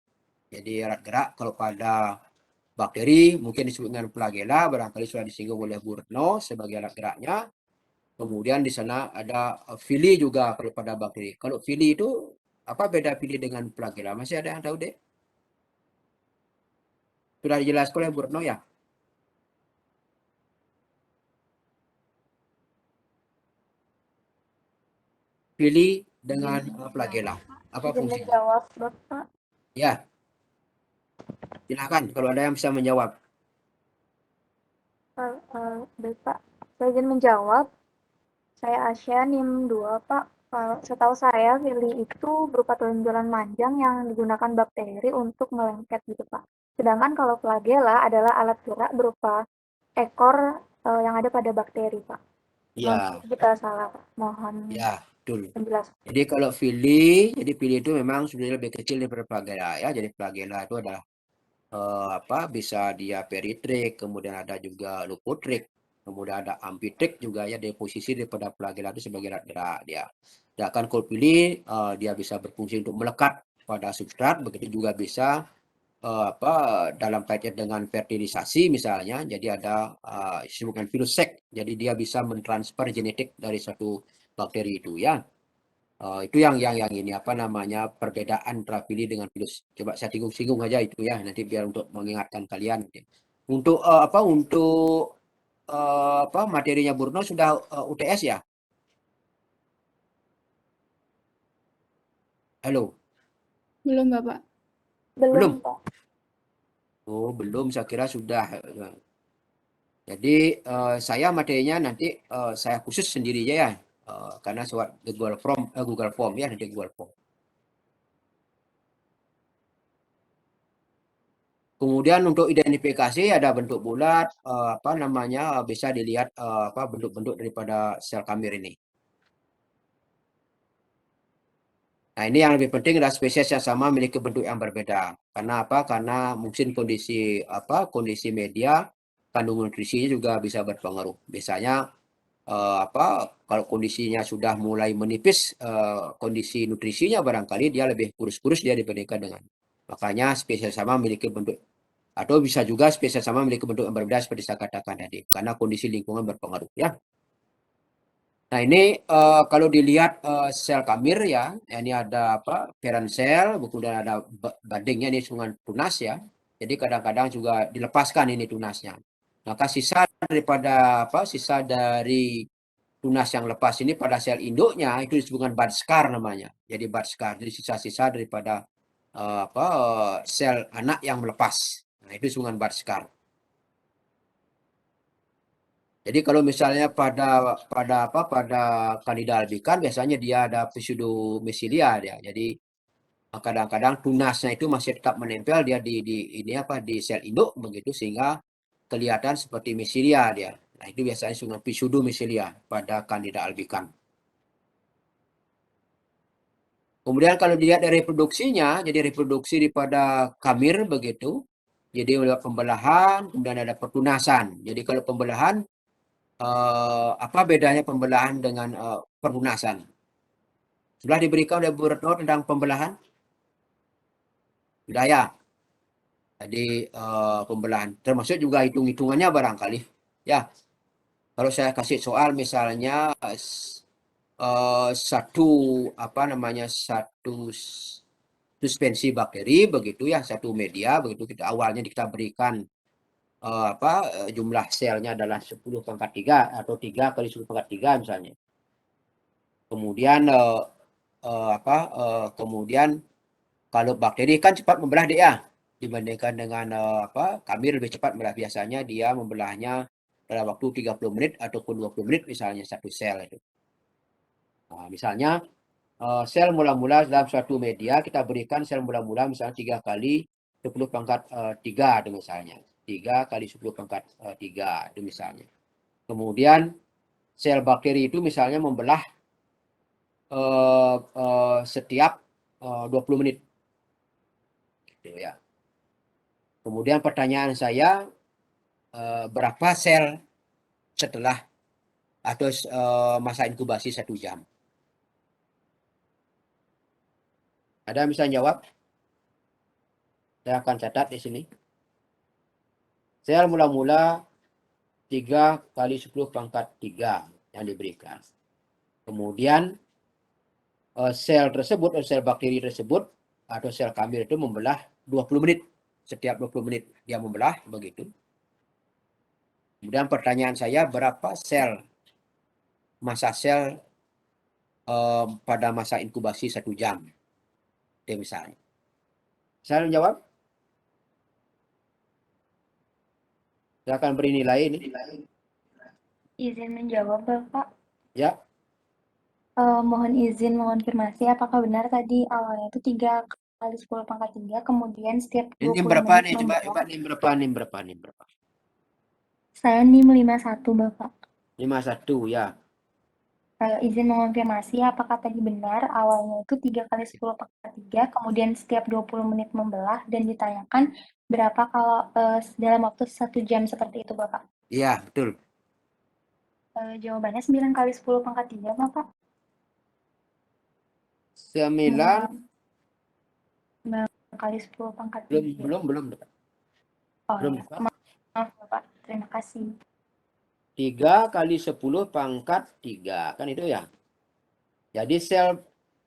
Speaker 1: Jadi alat gerak kalau pada bakteri mungkin disebut dengan flagella, barangkali sudah disinggung oleh Bu Retno sebagai alat geraknya. Kemudian di sana ada villi juga pada bakteri. Kalau villi itu apa beda villi dengan flagella? Masih ada yang tahu deh? Sudah dijelaskan oleh Bu Retno ya? Villi dengan flagella. Apa
Speaker 4: Izin
Speaker 1: fungsinya?
Speaker 4: menjawab, Bapak.
Speaker 1: Ya, silakan kalau ada yang bisa menjawab.
Speaker 4: Bapak, saya izin menjawab. Saya Asya, NIM 2, Pak. Setahu saya, Willy itu berupa tonjolan manjang yang digunakan bakteri untuk melengket gitu, Pak. Sedangkan kalau flagella adalah alat gerak berupa ekor yang ada pada bakteri, Pak.
Speaker 1: Ya,
Speaker 4: Jika salah, Pak. Mohon
Speaker 1: ya, betul.
Speaker 4: penjelasan.
Speaker 1: Jadi kalau villi itu memang sebenarnya lebih kecil daripada flagella ya. Jadi flagella itu adalah bisa dia peritrik, kemudian ada juga lupotrik, kemudian ada ampitrik juga ya, dari posisi daripada flagella itu sebagai alat gerak dia. Sedangkan kalau villi dia bisa berfungsi untuk melekat pada substrat, begitu juga bisa dalam kaitan dengan fertilisasi misalnya. Jadi ada disebutkan filosek, jadi dia bisa mentransfer genetik dari satu bakteri itu ya. Itu yang ini apa namanya perbedaan antara villi dengan filus. Coba saya singgung aja itu ya, nanti biar untuk mengingatkan kalian. Untuk materinya Burno sudah UTS ya? Halo,
Speaker 2: Belum, Bapak.
Speaker 1: belum?
Speaker 4: Belum, Pak.
Speaker 1: Oh, belum, saya kira sudah. Jadi saya materinya nanti saya khusus sendiri aja ya. Karena Google Form ya, nanti Google Form. Kemudian untuk identifikasi ada bentuk bulat, bisa dilihat bentuk-bentuk daripada sel kamir ini. Nah, ini yang lebih penting adalah spesies yang sama memiliki bentuk yang berbeda. Karena apa? Karena mungkin kondisi media, kandungan nutrisinya juga bisa berpengaruh. Biasanya kalau kondisinya sudah mulai menipis, kondisi nutrisinya barangkali dia lebih kurus-kurus dia dibandingkan dengan. Makanya spesies sama memiliki bentuk, atau bisa juga spesies sama memiliki bentuk yang berbeda seperti saya katakan tadi, karena kondisi lingkungan berpengaruh ya. Nah, ini kalau dilihat sel kamir ya, ini ada parent sel, kemudian ada bandingnya ini sungai tunas ya. Jadi kadang-kadang juga dilepaskan ini tunasnya. Maka sisa dari tunas yang lepas ini pada sel induknya itu disebut bud scar namanya. Jadi bud scar, jadi sisa-sisa daripada sel anak yang melepas. Nah, itu disebut bud scar. Jadi kalau misalnya pada Candida albicans biasanya dia ada pseudomycelia dia. Jadi kadang-kadang tunasnya itu masih tetap menempel dia di sel induk begitu, sehingga kelihatan seperti mycelia dia. Nah, itu biasanya pseudomycelia pada Candida albicans. Kemudian kalau dilihat dari reproduksinya, jadi reproduksi daripada kamir begitu. Jadi ada pembelahan, kemudian ada pertunasan. Jadi kalau pembelahan, apa bedanya pembelahan dengan pertunasan? Sudah diberikan oleh Bu Retno tentang pembelahan? Sudah ya. Jadi pembelahan, termasuk juga hitung-hitungannya barangkali. Ya, kalau saya kasih soal misalnya satu suspensi bakteri begitu ya, satu media begitu, awalnya kita berikan jumlah selnya adalah 10⁻³ atau 3 kali 10⁻³ misalnya. Kemudian kemudian kalau bakteri kan cepat membelah dia ya, dibandingkan dengan kamir lebih cepat membelah. Biasanya dia membelahnya dalam waktu 30 menit ataupun 20 menit misalnya satu sel itu. Nah, misalnya sel mula-mula dalam suatu media kita berikan sel mula-mula misalnya 3 kali 10⁻³ itu misalnya. 3 kali 10⁻³ itu misalnya. Kemudian sel bakteri itu misalnya membelah setiap 20 menit. Gitu ya. Kemudian pertanyaan saya, berapa sel setelah atau masa inkubasi 1 jam? Ada yang bisa jawab? Saya akan catat di sini. Sel mula-mula 3 kali 10⁻³ yang diberikan. Kemudian sel tersebut atau sel bakteri tersebut atau sel kamir itu membelah 20 menit. Setiap 20 menit dia membelah begitu. Kemudian pertanyaan saya, berapa masa sel pada masa inkubasi 1 jam? Itu misalnya. Saya menjawab. Saya akan beri nilai ini.
Speaker 4: Izin menjawab, Bapak.
Speaker 1: Ya.
Speaker 4: Mohon izin mengonfirmasi apakah benar tadi awalnya itu 3 kali 10⁻³, kemudian setiap 20
Speaker 1: Ini berapa
Speaker 4: menit
Speaker 1: nih? Coba nih berapa?
Speaker 4: Saya NIM 51, Bapak.
Speaker 1: 51 ya.
Speaker 4: Izin mengonfirmasi apakah tadi benar awalnya itu 3 kali 10⁻³, kemudian setiap 20 menit membelah, dan ditanyakan berapa kalau dalam waktu 1 jam seperti itu, Bapak.
Speaker 1: Iya, betul.
Speaker 4: Jawabannya 9 kali 10⁻³, Bapak.
Speaker 1: 9
Speaker 4: kali 10⁻³.
Speaker 1: belum.
Speaker 4: Oh
Speaker 1: Belum.
Speaker 4: ya, maaf Bapak. Terima kasih.
Speaker 1: 3 kali 10⁻³ kan itu ya. Jadi sel,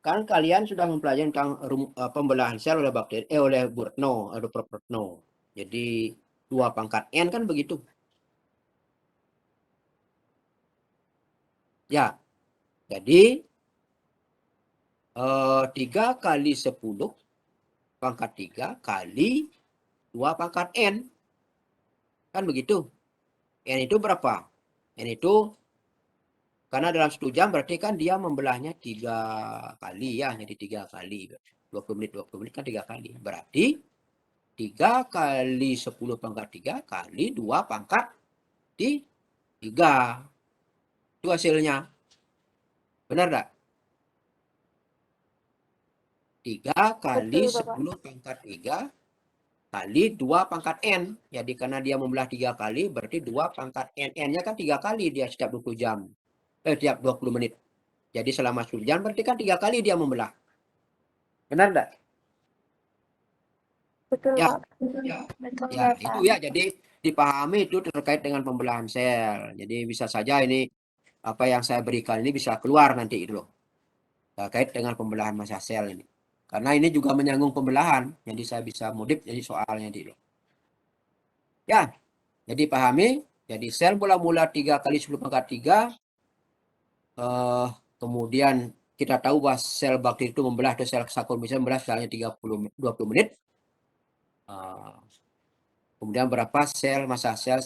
Speaker 1: kan kalian sudah mempelajari tentang pembelahan sel oleh bakteri oleh Bu Retno atau Prof. Retno. Jadi 2⁻N kan begitu. Ya. Jadi 3 kali 10⁻³ kali 2⁻N. Kan begitu. N itu berapa? N itu karena dalam 1 jam berarti kan dia membelahnya 3 kali ya. Jadi 3 kali. 20 menit kan 3 kali. Berarti 3 kali 10 pangkat 3 kali 2 pangkat 3. Itu hasilnya. Benar enggak? 3 kali
Speaker 4: Betul, Bapak.
Speaker 1: 10 pangkat 3 kali 2 pangkat N. Jadi karena dia membelah 3 kali, berarti 2 pangkat N. N-nya kan 3 kali dia setiap 20 jam. Tiap 20 menit. Jadi selama 10 jam berarti kan 3 kali dia membelah. Benar enggak?
Speaker 4: Betul,
Speaker 1: Ya.
Speaker 4: Pak. Betul,
Speaker 1: Ya,
Speaker 4: Bapak.
Speaker 1: itu ya. Jadi dipahami itu terkait dengan pembelahan sel. Jadi bisa saja ini apa yang saya berikan ini bisa keluar nanti itu loh. Terkait dengan pembelahan massa sel ini. Karena ini juga menyangkut pembelahan. Jadi saya bisa modif jadi soalnya itu. Ya, jadi pahami. Jadi sel mula-mula 3 kali 10 pangkat 3. Kemudian kita tahu bahwa sel bakteri itu membelah atau sel sakul bisa membelah selama 20 menit. Kemudian berapa sel massa sel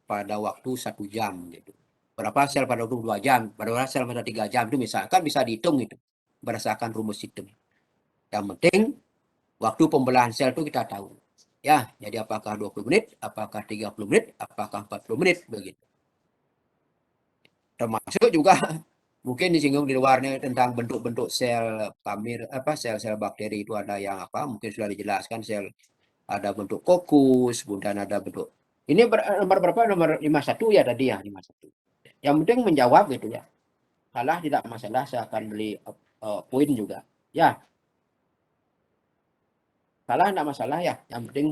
Speaker 1: pada waktu 1 jam gitu. Berapa sel pada waktu 2 jam, berapa sel pada 3 jam itu misalkan bisa dihitung itu berdasarkan rumus itu. Yang penting waktu pembelahan sel itu kita tahu. Ya, jadi apakah 20 menit, apakah 30 menit, apakah 40 menit begitu. Termasuk juga mungkin disinggung di luarnya tentang bentuk-bentuk sel pamir sel-sel bakteri itu ada yang apa mungkin sudah dijelaskan sel ada bentuk kokus, kemudian ada bentuk ini nomor berapa? Nomor 51 ya tadi ya 51. Yang penting menjawab gitu ya. Salah tidak masalah, saya akan beli poin juga. Ya. Salah tidak masalah ya. Yang penting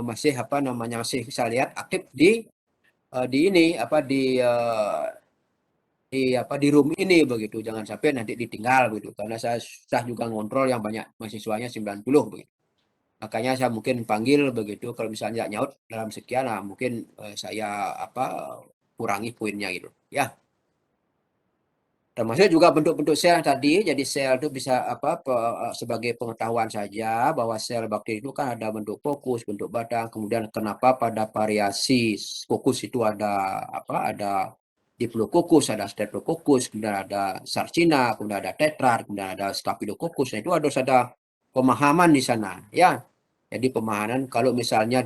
Speaker 1: masih apa namanya masih bisa lihat aktif di ini apa di room ini begitu. Jangan sampai nanti ditinggal begitu. Karena saya juga ngontrol yang banyak mahasiswanya 90 begitu. Makanya saya mungkin panggil begitu kalau misalnya nyaut dalam sekian nah mungkin saya kurangi poinnya gitu. Ya. Termasuk juga bentuk-bentuk sel tadi. Jadi sel itu bisa sebagai pengetahuan saja bahwa sel bakteri itu kan ada bentuk fokus, bentuk batang, kemudian kenapa pada variasi fokus itu ada ada diplococcus, ada streptococcus, kemudian ada sarcina, kemudian ada tetrad, kemudian ada staphylococcus. Nah, itu harus ada pemahaman di sana, ya. Jadi pemahaman kalau misalnya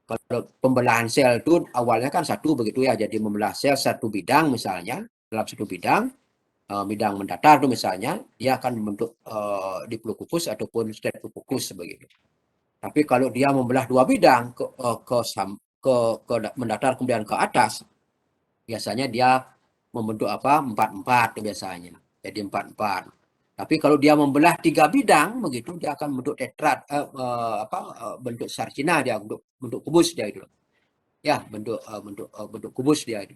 Speaker 1: kalau pembelahan sel itu awalnya kan satu begitu ya. Jadi membelah sel satu bidang misalnya dalam satu bidang mendatar itu misalnya dia akan membentuk diplococcus ataupun streptococcus begitu. Tapi kalau dia membelah dua bidang ke mendatar kemudian ke atas, biasanya dia membentuk 4-4 biasanya. Jadi 4-4. Tapi kalau dia membelah 3 bidang begitu dia akan membentuk tetrad bentuk sarcina dia bentuk kubus dia itu. Ya, bentuk kubus dia itu.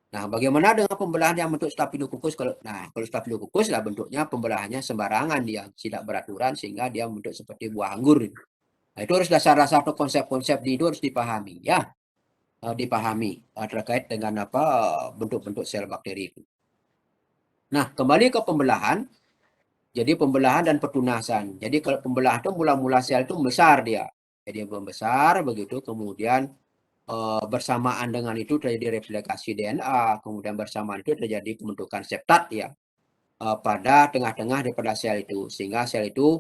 Speaker 1: Nah, bagaimana dengan pembelahan yang bentuk staphylococcus? Kalau staphylococcus lah bentuknya pembelahannya sembarangan dia, tidak beraturan sehingga dia bentuk seperti buah anggur. Nah, itu harus dasar-dasar atau konsep-konsep itu harus dipahami ya. Dipahami terkait dengan bentuk-bentuk sel bakteri itu. Nah, kembali ke pembelahan. Jadi pembelahan dan pertunasan. Jadi kalau pembelahan itu mula-mula sel itu besar dia. Jadi membesar begitu kemudian bersamaan dengan itu terjadi replikasi DNA, kemudian bersamaan itu terjadi pembentukan septat ya pada tengah-tengah daripada sel itu, sehingga sel itu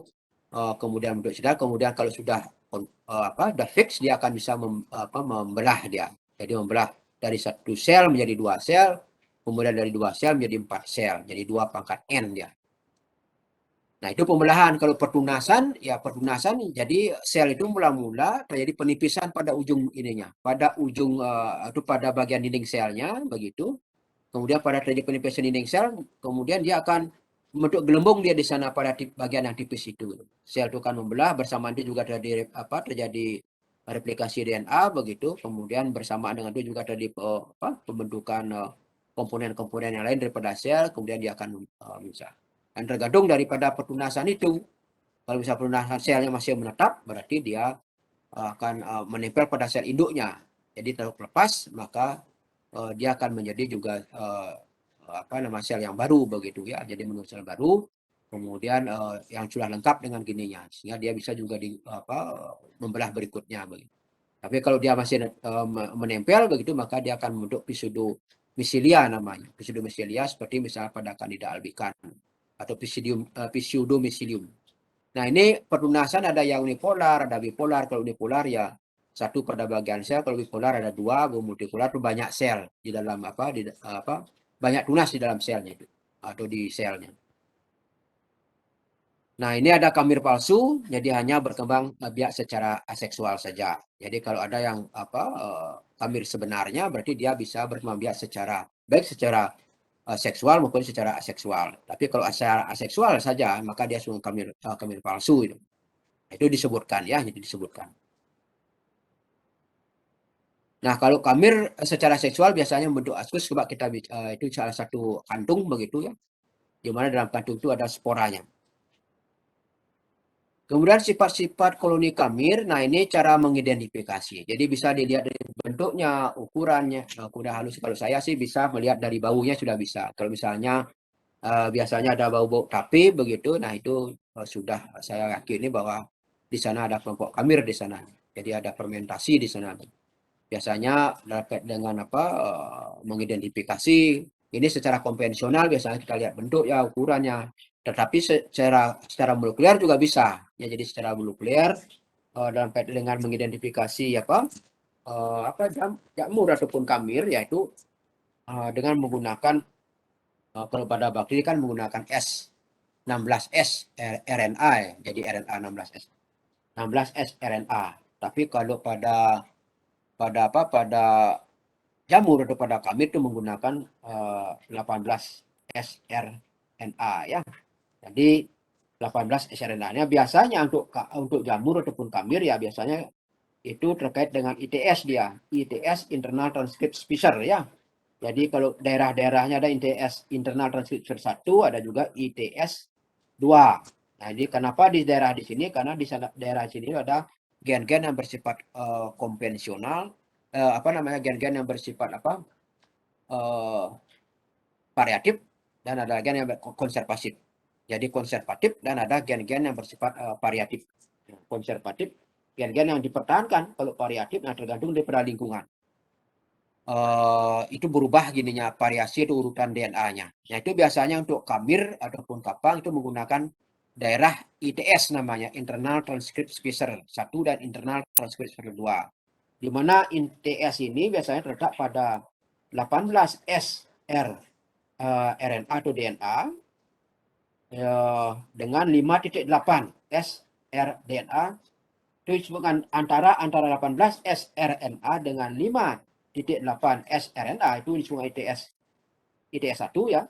Speaker 1: kemudian bentuk sedar, kemudian kalau sudah fix dia akan bisa membelah dia. Jadi membelah dari satu sel menjadi 2 sel, kemudian dari 2 sel menjadi 4 sel, jadi 2 pangkat N dia. Nah, itu pembelahan. Kalau pertunasan, ya pertunasan jadi sel itu mula-mula terjadi penipisan pada ujung ininya, pada ujung itu pada bagian dinding selnya begitu. Kemudian pada terjadi penipisan dinding sel, kemudian dia akan membentuk gelembung dia di sana pada bagian yang tipis itu. Sel itu akan membelah, bersamaan itu juga terjadi replikasi DNA begitu. Kemudian bersamaan dengan itu juga terjadi pembentukan komponen-komponen yang lain daripada sel, kemudian dia akan misah. Dan tergantung daripada pertunasan itu. Kalau misalnya pertunasan selnya masih menetap, berarti dia akan menempel pada sel induknya. Jadi terlepas, maka dia akan menjadi juga sel yang baru begitu ya. Jadi menurut sel baru, kemudian yang sudah lengkap dengan gininya, sehingga dia bisa juga membelah berikutnya begitu. Tapi kalau dia masih menempel begitu, maka dia akan membentuk pseudomycelia namanya. Pseudomycelia seperti misalnya pada Candida albicans atau pseudomycelium. Nah, ini pelunasan ada yang unipolar, ada bipolar. Kalau unipolar ya satu pada bagian sel, kalau bipolar ada dua, multipolar itu banyak sel di dalam banyak tunas di dalam selnya itu atau di selnya. Nah, ini ada kamir palsu, jadi hanya berkembang biak secara aseksual saja. Jadi kalau ada yang kamir sebenarnya berarti dia bisa berkembang biak secara baik secara seksual maupun secara aseksual. Tapi kalau secara aseksual saja maka dia sungguh kamir palsu itu. Itu disebutkan ya, jadi disebutkan. Nah, kalau kamir secara seksual biasanya membentuk askus, coba kita itu salah satu kantung begitu ya, di mana dalam kantung itu ada sporanya. Kemudian sifat-sifat koloni kamir, nah ini cara mengidentifikasi. Jadi bisa dilihat dari bentuknya, ukurannya. Nah, kuda halus kalau saya sih bisa melihat dari baunya sudah bisa. Kalau misalnya biasanya ada bau-bau tapi begitu, nah itu sudah saya yakini bahwa di sana ada kelompok kamir di sana. Jadi ada fermentasi di sana. Biasanya terkait dengan mengidentifikasi ini secara konvensional biasanya kita lihat bentuk ya, ukurannya. Tetapi secara molekuler juga bisa. Ya, jadi secara molekuler dalam kait dengan mengidentifikasi jamur ataupun kamir yaitu dengan menggunakan kalau pada bakteri kan menggunakan S16S RNA ya. Jadi RNA 16S. 16S RNA. Tapi kalau pada jamur atau pada kamir itu menggunakan 18 sRNA ya. Jadi 18 sRNA-nya biasanya untuk jamur ataupun kamir ya biasanya itu terkait dengan ITS dia, ITS internal transcript species ya. Jadi kalau daerah-daerahnya ada ITS internal transcript species 1, ada juga ITS 2. Nah, jadi kenapa di daerah di sini? Karena di sana daerah sini ada gen-gen yang bersifat konvensional, gen-gen yang bersifat variatif dan ada gen yang konservatif. Jadi konservatif dan ada gen-gen yang bersifat variatif. Konservatif gen-gen yang dipertahankan, kalau variatif nah tergantung daripada lingkungan. Itu berubah gininya, variasi itu urutan DNA-nya. Nah, itu biasanya untuk kamir ataupun kapang itu menggunakan daerah ITS namanya, internal transcript species 1 dan internal transcript species 2. Di mana ITS ini biasanya terletak pada 18 SR RNA atau DNA dengan 5.8 sRDNA. Itu disebutkan antara 18 sRNA dengan 5.8 sRNA itu disebut ITS 1 ya.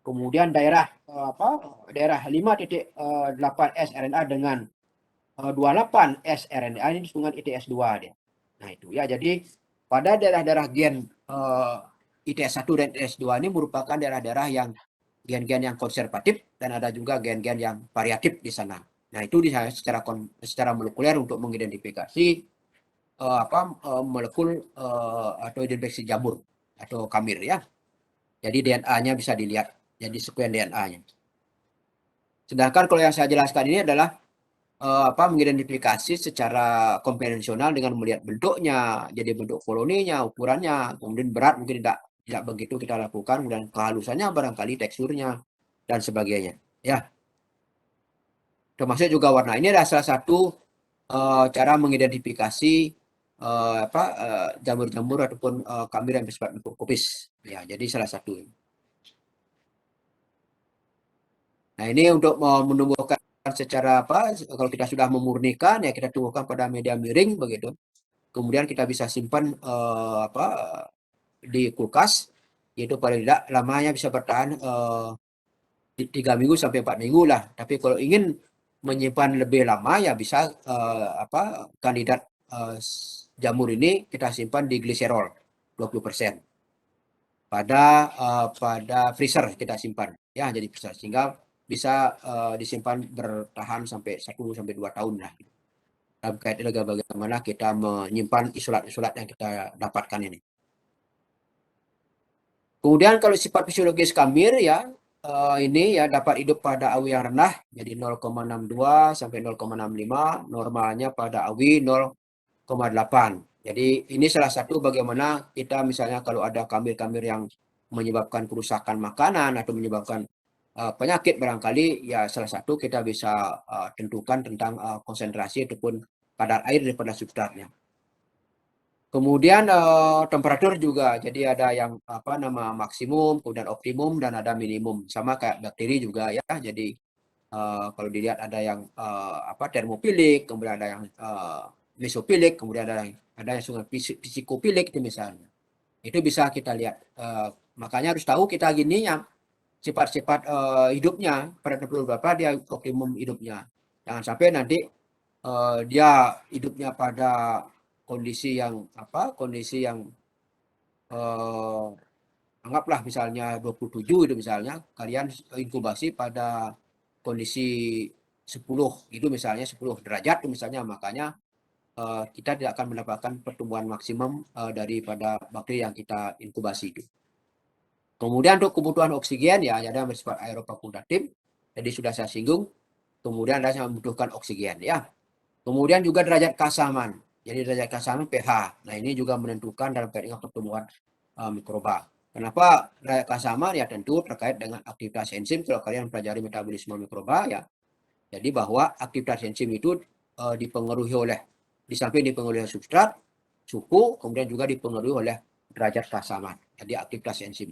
Speaker 1: Kemudian daerah 5.8 sRNA dengan 28 sRNA ini disebut ITS 2 dia. Nah, itu ya. Jadi pada daerah-daerah gen ITS 1 dan ITS 2 ini merupakan daerah-daerah yang gen-gen yang konservatif dan ada juga gen-gen yang variatif di sana. Nah, itu secara molekuler untuk mengidentifikasi molekul atau identifikasi jamur atau kamir ya. Jadi DNA-nya bisa dilihat, jadi sekuens DNA-nya. Sedangkan kalau yang saya jelaskan ini adalah mengidentifikasi secara konvensional dengan melihat bentuknya, jadi bentuk koloninya, ukurannya, kemudian berat mungkin tidak begitu kita lakukan, dan kehalusannya barangkali teksturnya dan sebagainya. Ya, termasuk juga warna. Ini adalah salah satu cara mengidentifikasi jamur-jamur ataupun kamir yang bersifat mikroskopis. Ya, jadi salah satu. Nah, ini untuk menumbuhkan secara kalau kita sudah memurnikan ya kita tumbuhkan pada media miring begitu. Kemudian kita bisa simpan di kulkas, yaitu paling tidak lamanya bisa bertahan 3 minggu sampai 4 minggu lah. Tapi kalau ingin menyimpan lebih lama ya bisa kandidat jamur ini kita simpan di gliserol 20%. Pada freezer kita simpan ya, jadi freezer sehingga bisa disimpan bertahan sampai 1 sampai 2 tahun lah. Dalam kaitan dengan bagaimana kita menyimpan isolat-isolat yang kita dapatkan ini. Kemudian kalau sifat fisiologis kamir ya ini ya dapat hidup pada AWI yang rendah, jadi 0,62 sampai 0,65, normalnya pada AWI 0,8. Jadi ini salah satu bagaimana kita misalnya kalau ada kamir-kamir yang menyebabkan kerusakan makanan atau menyebabkan penyakit barangkali ya salah satu kita bisa tentukan tentang konsentrasi ataupun kadar air daripada substratnya. Kemudian temperatur juga, jadi ada yang maksimum, kemudian optimum dan ada minimum, sama kayak bakteri juga ya. Jadi kalau dilihat ada yang termofilik, kemudian ada yang mesofilik, kemudian ada yang psikofilik itu misalnya. Itu bisa kita lihat. Makanya harus tahu kita gini yang sifat-sifat hidupnya pada temperatur berapa dia optimum hidupnya. Jangan sampai nanti dia hidupnya pada kondisi yang anggaplah misalnya 27 itu misalnya, kalian inkubasi pada kondisi 10 itu misalnya 10 derajat itu misalnya, makanya kita tidak akan mendapatkan pertumbuhan maksimum daripada bakteri yang kita inkubasi itu. Kemudian untuk kebutuhan oksigen ya ada yang bersifat aerofakultatif, jadi sudah saya singgung. Kemudian ada yang membutuhkan oksigen ya. Kemudian juga derajat keasaman. Jadi derajat keasaman pH. Nah ini juga menentukan dalam kaitan dengan pertumbuhan mikroba. Kenapa derajat keasaman? Ya tentu terkait dengan aktivitas enzim. Kalau kalian pelajari metabolisme mikroba ya. Jadi bahwa aktivitas enzim itu dipengaruhi oleh, di samping dipengaruhi oleh substrat, suhu, kemudian juga dipengaruhi oleh derajat keasaman. Jadi aktivitas enzim.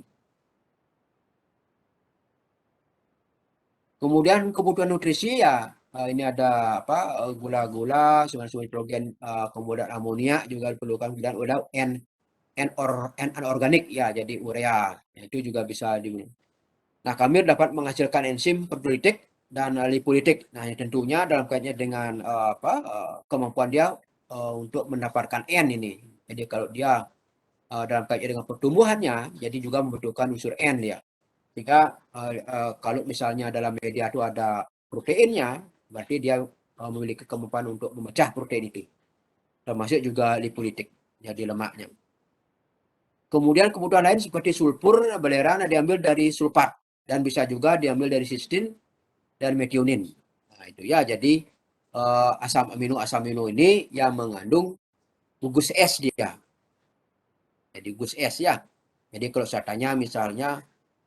Speaker 1: Kemudian kebutuhan nutrisi ya ini ada gula-gula, sungai-sungai nitrogen, kemudian amonia juga diperlukan, kemudian udah N anorganik ya, jadi urea. Itu juga bisa di. Nah, kami dapat menghasilkan enzim proteolitik dan lipolitik. Nah, tentunya dalam kaitannya dengan kemampuan dia untuk mendapatkan N ini. Jadi kalau dia dalam kaitannya dengan pertumbuhannya, jadi juga membutuhkan unsur N ya. Jika kalau misalnya dalam media itu ada proteinnya, berarti dia memiliki kemampuan untuk memecah protein itu, termasuk juga lipolitik, jadi lemaknya. Kemudian kebutuhan lain seperti sulfur, belerang diambil dari sulfat dan bisa juga diambil dari cysteine dan metionin. Nah itu ya, jadi asam amino ini yang mengandung gugus S dia. Jadi gugus S ya. Jadi kalau saya tanya misalnya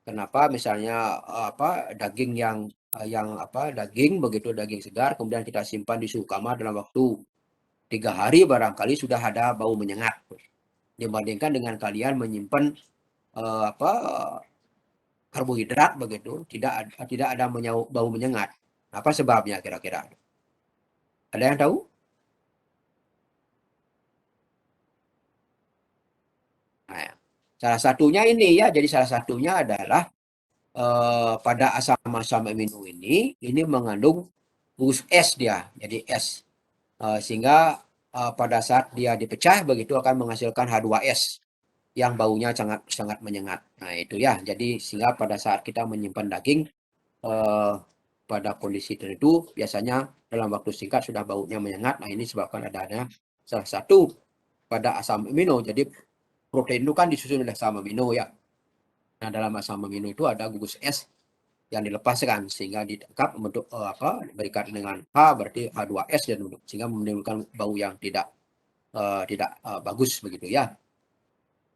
Speaker 1: kenapa misalnya daging daging begitu, daging segar kemudian kita simpan di suhu kamar dalam waktu 3 hari barangkali sudah ada bau menyengat dibandingkan dengan kalian menyimpan karbohidrat begitu tidak ada bau menyengat. Apa sebabnya kira-kira? Ada yang tahu? Nah, salah satunya ini ya, jadi salah satunya adalah pada asam amino ini mengandung gugus S dia, jadi S. Sehingga pada saat dia dipecah begitu akan menghasilkan H2S yang baunya sangat menyengat. Nah itu ya, jadi sehingga pada saat kita menyimpan daging pada kondisi tertentu biasanya dalam waktu singkat sudah baunya menyengat. Nah ini sebabkan adanya salah satu pada asam amino. Jadi protein itu kan disusun oleh asam amino ya. Nah dalam asam amino itu ada gugus S yang dilepaskan sehingga ditangkap membentuk berikat dengan H, berarti H2S dan sehingga menimbulkan bau yang tidak bagus begitu ya.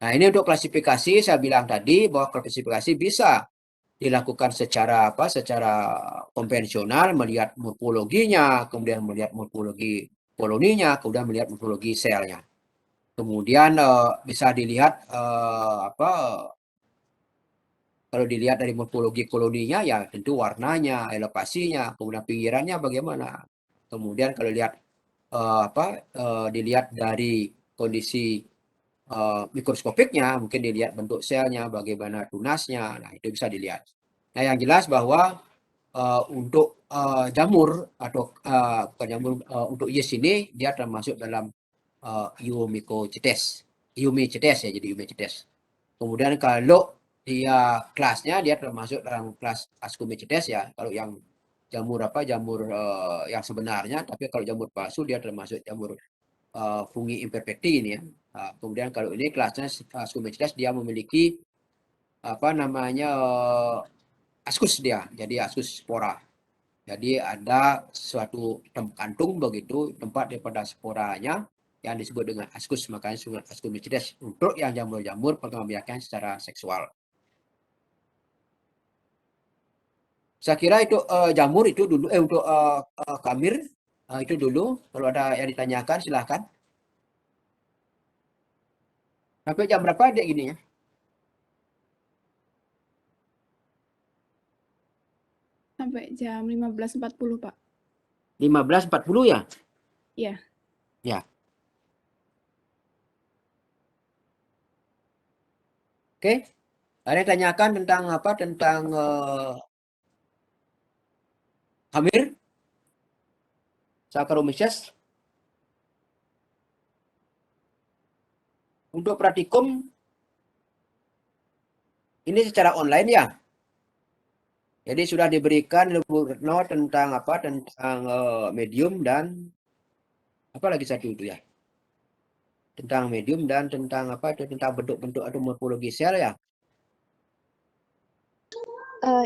Speaker 1: Nah ini untuk klasifikasi saya bilang tadi bahwa klasifikasi bisa dilakukan secara konvensional, melihat morfologinya, kemudian melihat morfologi koloninya, kemudian melihat morfologi selnya. Kemudian bisa dilihat kalau dilihat dari morfologi koloninya ya tentu warnanya, elevasinya, kemudian pinggirannya bagaimana. Kemudian kalau lihat dilihat dari kondisi mikroskopiknya, mungkin dilihat bentuk selnya, bagaimana tunasnya. Nah, itu bisa dilihat. Nah, yang jelas bahwa untuk jamur atau bukan jamur, untuk yeast ini dia termasuk dalam Eumycocetes ya, jadi Eumycocetes. Kemudian kalau dia kelasnya dia termasuk dalam kelas Ascomycetes ya. Kalau yang jamur yang sebenarnya, tapi kalau jamur palsu dia termasuk jamur fungi imperfecti ini ya. Kemudian kalau ini kelasnya Ascomycetes, dia memiliki askus dia, jadi askus spora. Jadi ada suatu kantung begitu tempat daripada sporanya yang disebut dengan askus, makanya disebut Ascomycetes untuk yang jamur-jamur perkembangbiakan secara seksual. Saya kira itu jamur itu dulu untuk Kamir itu dulu. Kalau ada yang ditanyakan silahkan. Sampai jam berapa adik gini ya?
Speaker 2: Sampai jam 15.40, Pak.
Speaker 1: 15.40 ya?
Speaker 2: Iya.
Speaker 1: Ya. Oke. Ada yang tanyakan tentang apa? Tentang Kamir? Saccharomyces? Untuk praktikum ini secara online ya. Jadi sudah diberikan Ibu Retno tentang apa? Tentang medium dan apa lagi satu itu ya? Tentang medium dan tentang apa? Itu tentang bentuk-bentuk atau morfologi sel ya.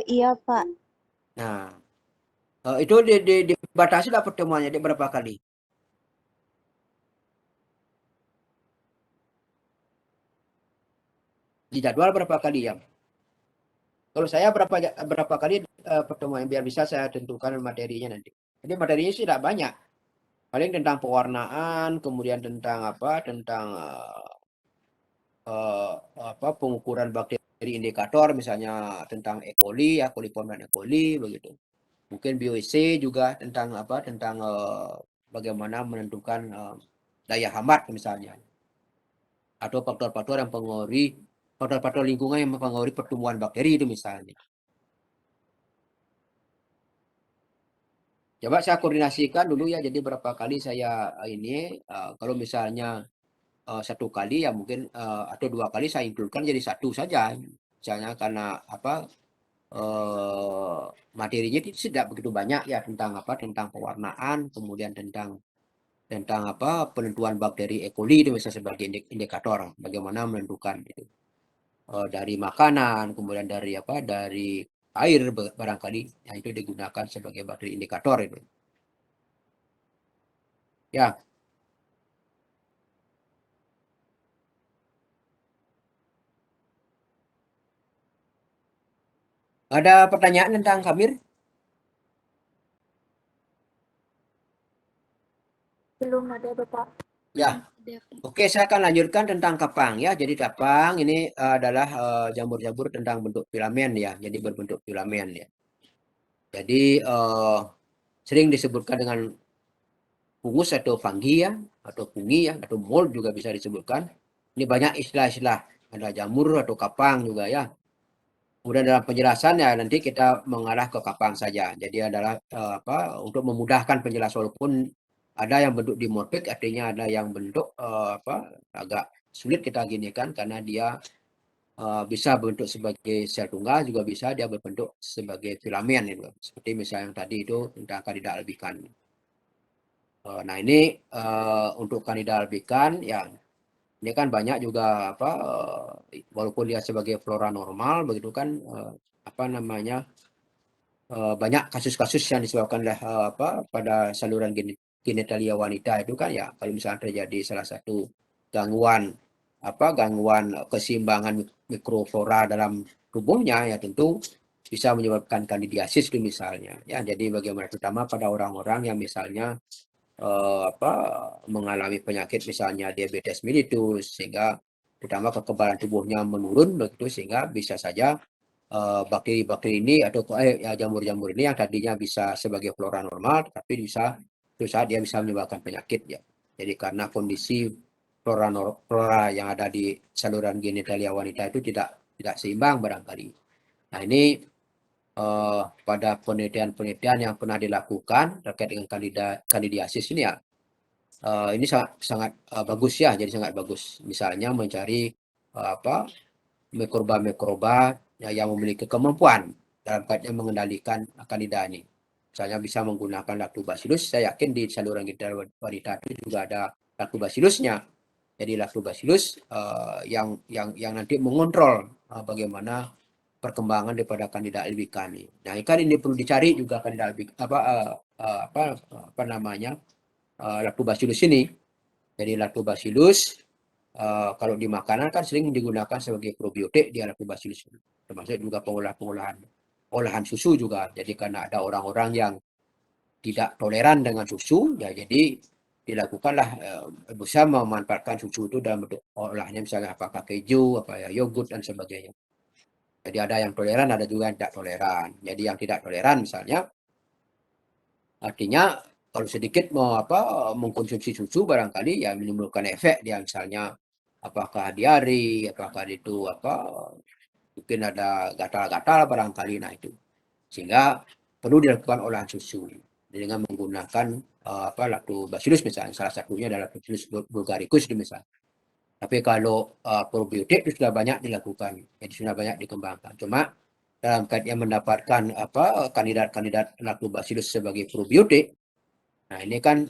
Speaker 4: Iya, Pak.
Speaker 1: Nah, itu dibatasi lah pertemuannya di berapa kali? Di jadwal berapa kali ya? Kalau saya berapa kali pertemuan biar bisa saya tentukan materinya nanti. Jadi materinya sih tidak banyak. Paling tentang pewarnaan, kemudian tentang apa? Tentang apa pengukuran bakteri indikator misalnya tentang E. coli ya, coliform dan E. coli begitu. Mungkin BioEC juga tentang apa? Tentang bagaimana menentukan daya hambat misalnya. Atau faktor-faktor yang mempengaruhi faktor-faktor lingkungan yang mempengaruhi pertumbuhan bakteri itu misalnya. Coba saya koordinasikan dulu ya, jadi berapa kali saya ini kalau misalnya satu kali ya mungkin atau dua kali saya include-kan jadi satu saja. Misalnya karena apa materinya tidak begitu banyak ya tentang apa tentang pewarnaan, kemudian tentang apa penentuan bakteri E. coli itu misalnya sebagai indikator bagaimana menentukan itu. Dari makanan, kemudian dari apa dari air barangkali yang itu digunakan sebagai bakteri indikator itu. Ya, ada pertanyaan tentang Kamir?
Speaker 4: Belum ada, Bapak.
Speaker 1: Ya, oke, saya akan lanjutkan tentang kapang ya. Jadi kapang ini adalah jamur-jamur tentang bentuk filamen ya. Jadi berbentuk filamen ya. Jadi sering disebutkan dengan fungus atau fungi ya, atau fungi ya, atau mold juga bisa disebutkan. Ini banyak istilah-istilah. Ada jamur atau kapang juga ya. Kemudian dalam penjelasan ya nanti kita mengarah ke kapang saja. Jadi adalah apa untuk memudahkan penjelasan walaupun ada yang bentuk dimorfik artinya ada yang bentuk apa agak sulit kita gini kan karena dia bisa berbentuk sebagai sel tunggal juga bisa dia berbentuk sebagai filamen itu. Seperti misalnya yang tadi itu tentang Candida albicans. Nah ini untuk Candida albicans ya ini kan banyak juga apa walaupun dia sebagai flora normal begitu kan apa namanya banyak kasus-kasus yang disebabkan oleh apa pada saluran genitalia wanita itu kan ya kalau misalnya terjadi salah satu gangguan apa gangguan keseimbangan mikroflora dalam tubuhnya ya tentu bisa menyebabkan kandidiasis itu misalnya ya jadi bagaimana terutama pada orang-orang yang misalnya apa mengalami penyakit misalnya diabetes mellitus sehingga terutama kekebalan tubuhnya menurun begitu sehingga bisa saja bakteri-bakteri ini atau ya, jamur-jamur ini yang tadinya bisa sebagai flora normal tapi bisa suatu saat dia bisa menyebabkan penyakit ya. Jadi karena kondisi flora yang ada di saluran genitalia wanita itu tidak seimbang barangkali. Nah ini pada penelitian-penelitian yang pernah dilakukan terkait dengan kandidiasis ini ya ini sangat bagus ya, jadi sangat bagus. Misalnya mencari apa mikroba-mikroba yang memiliki kemampuan dalam kaitan mengendalikan Candida ini. Misalnya bisa menggunakan lactobacillus, saya yakin di saluran genitalia wanita itu juga ada lactobacillusnya. Jadi lactobacillus yang nanti mengontrol bagaimana perkembangan daripada Candida albicans ini. Nah, ikan ini perlu dicari juga Candida albicans apa namanya lactobacillus ini. Jadi lactobacillus kalau di makanan kan sering digunakan sebagai probiotik di lactobacillus termasuk juga pengolahan olahan susu juga. Jadi karena ada orang-orang yang tidak toleran dengan susu, ya jadi dilakukanlah berusaha memanfaatkan susu itu dalam bentuk olahannya, misalnya apakah keju, apa ya, yogurt dan sebagainya. Jadi ada yang toleran, ada juga yang tidak toleran. Jadi yang tidak toleran misalnya, artinya kalau sedikit mengkonsumsi susu barangkali ya menimbulkan efek dia, misalnya apakah diare, apakah itu mungkin ada gatal-gatal barangkali, nah itu. Sehingga perlu dilakukan olahan susu dengan menggunakan lactobacillus misalnya, salah satunya adalah Lactobacillus bulgaricus misalnya. Tapi kalau probiotik itu sudah banyak dilakukan, jadi sudah banyak dikembangkan. Cuma dalam kaitnya mendapatkan kandidat-kandidat lactobacillus sebagai probiotik, nah ini kan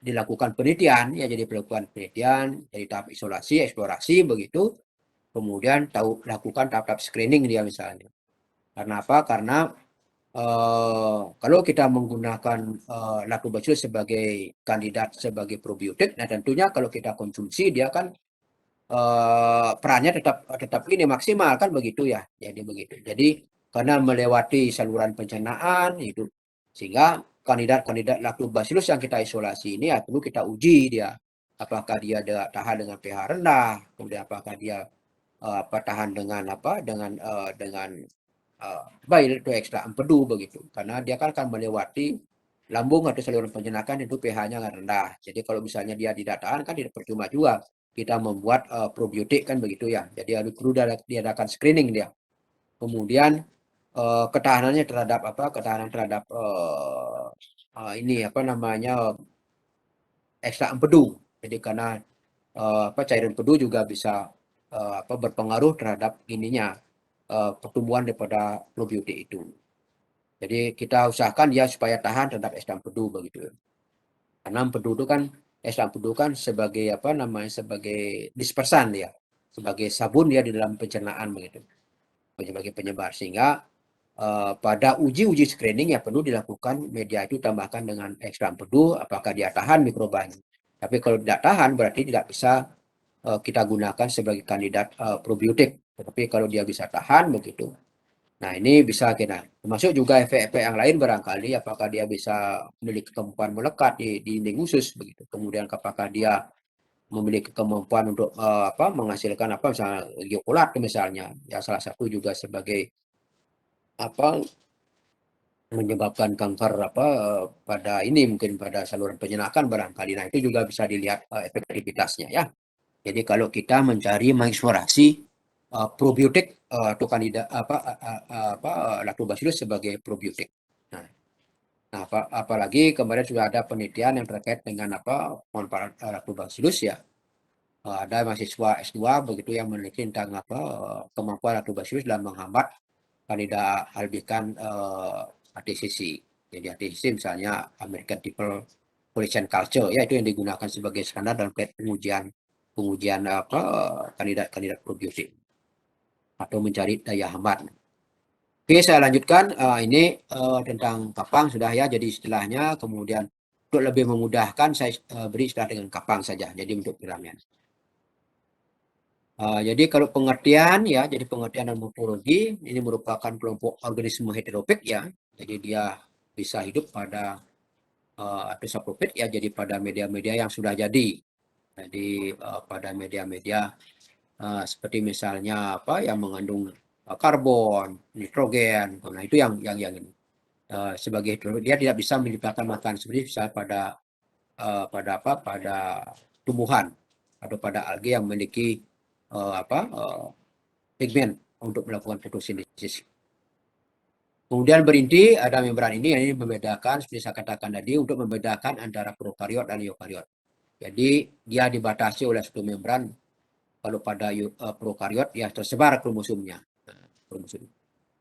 Speaker 1: dilakukan penelitian, ya jadi dilakukan penelitian, jadi tahap isolasi, eksplorasi begitu, kemudian lakukan tahap-tahap screening dia misalnya. Karena apa? Karena kalau kita menggunakan lactobacillus sebagai kandidat sebagai probiotik, nah tentunya kalau kita konsumsi dia kan perannya tetap ini maksimal kan begitu ya. Jadi begitu. Jadi karena melewati saluran pencernaan itu, sehingga kandidat-kandidat lactobacillus yang kita isolasi ini ya perlu kita uji dia. Apakah dia tahan dengan pH rendah, kemudian apakah dia tahan dengan baik itu ekstra empedu begitu, karena dia kan akan melewati lambung atau saluran pencernaan itu pH-nya rendah. Jadi kalau misalnya dia tidak tahan kan tidak percuma juga kita membuat probiotik kan begitu ya. Jadi harus perlu diadakan screening dia. Kemudian ketahanan terhadap ekstra empedu. Jadi karena cairan empedu juga bisa berpengaruh terhadap pertumbuhan daripada probiotik itu. Jadi kita usahakan dia supaya tahan terhadap es empedu begitu. Karena empedu itu kan, es empedu kan sebagai sebagai dispersan dia, sebagai sabun dia di dalam pencernaan begitu, sebagai penyebar. Sehingga pada uji screening ya perlu dilakukan media itu tambahkan dengan ekstra empedu, apakah dia tahan mikrobanya. Tapi kalau tidak tahan berarti tidak bisa kita gunakan sebagai kandidat probiotik. Tetapi kalau dia bisa tahan begitu, nah ini bisa kita, termasuk juga efek-efek yang lain barangkali, apakah dia bisa memiliki kemampuan melekat di dinding usus begitu. Kemudian apakah dia memiliki kemampuan untuk menghasilkan misalnya giokolat misalnya, ya salah satu juga sebagai menyebabkan kanker pada mungkin pada saluran pencernaan barangkali. Nah itu juga bisa dilihat efektivitasnya ya. Jadi kalau kita mencari mengeksplorasi probiotik atau kandidat lactobacillus sebagai probiotik. Nah, apalagi kemarin sudah ada penelitian yang terkait dengan manfaat lactobacillus ya. Ada mahasiswa S2 begitu yang meneliti tentang kemampuan lactobacillus dalam menghambat kandidat albikan ATCC. Jadi ATCC misalnya American People Collision Culture ya, itu yang digunakan sebagai standar dalam pengujian kandidat probiotik atau mencari daya hambat. Oke, saya lanjutkan. Ini tentang kapang sudah ya. Jadi istilahnya, kemudian untuk lebih memudahkan saya beri istilah dengan kapang saja. Jadi untuk piramian. Jadi kalau pengertian ya, jadi pengertian dan morfologi ini merupakan kelompok organisme heteropik ya. Jadi dia bisa hidup pada atau saprofit ya, jadi pada media-media yang sudah jadi. Jadi pada media-media seperti misalnya yang mengandung karbon, nitrogen. Nah itu yang ini. Sebagai dia tidak bisa menciptakan makanan seperti misalnya pada tumbuhan atau pada alga yang memiliki pigmen untuk melakukan fotosintesis. Kemudian berinti ada membran ini membedakan, seperti saya katakan tadi, untuk membedakan antara prokariot dan eukariot. Jadi dia dibatasi oleh satu membran. Kalau pada prokariot ya tersebar kromosomnya.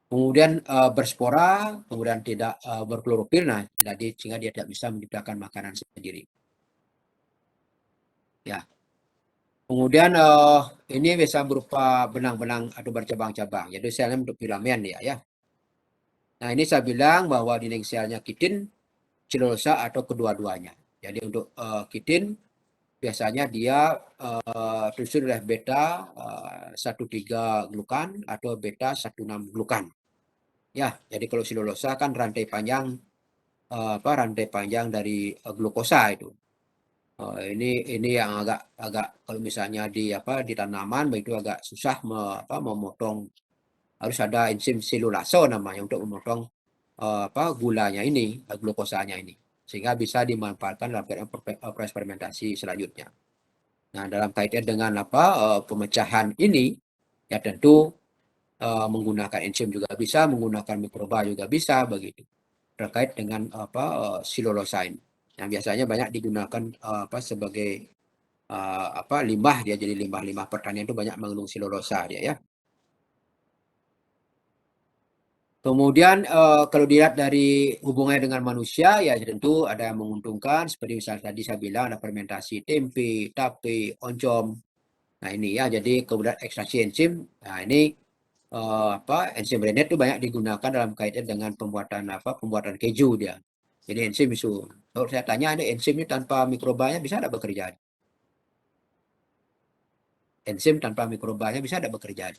Speaker 1: Kemudian berspora, kemudian tidak berklorofil, nah jadi sehingga dia tidak bisa menciptakan makanan sendiri. Ya. Kemudian ini bisa berupa benang-benang atau bercabang-cabang. Jadi selnya untuk filamen ya. Nah ini saya bilang bahwa dinding selnya kitin, selulosa atau kedua-duanya. Jadi untuk kitin biasanya dia tersusun oleh beta 13 glukan atau beta 16 glukan. Ya, jadi kalau silulosa kan rantai panjang rantai panjang dari glukosa itu. Ini yang agak kalau misalnya di tanaman itu agak susah memotong, harus ada enzim silulase namanya untuk memotong gulanya ini, glukosanya ini, sehingga bisa dimanfaatkan dalam keadaan proses fermentasi selanjutnya. Nah, dalam kaitan dengan pemecahan ini, ya tentu menggunakan enzim juga bisa, menggunakan mikroba juga bisa begitu. Terkait dengan silulosa ini. Yang biasanya banyak digunakan sebagai limbah, dia jadi limbah-limbah pertanian itu banyak mengandung silulosa dia ya. Kemudian kalau dilihat dari hubungannya dengan manusia ya tentu ada yang menguntungkan, seperti misalnya tadi saya bilang ada fermentasi tempe, tape, oncom. Nah ini ya, jadi kemudian ekstraksi enzim. Nah ini enzim Rennet itu banyak digunakan dalam kaitan dengan pembuatan keju dia. Jadi enzim itu, kalau saya tanya ini enzim ini tanpa mikrobanya bisa tidak bekerja? Enzim tanpa mikrobanya bisa tidak bekerja?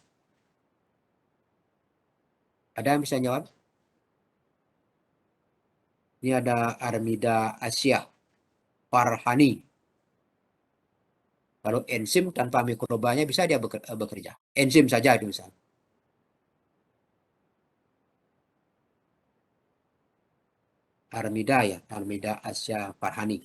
Speaker 1: Ada yang bisa jawab? Ini ada Armida Asia Farhani. Kalau enzim tanpa mikrobanya bisa dia bekerja. Enzim saja itu misalnya. Armida Asia Farhani.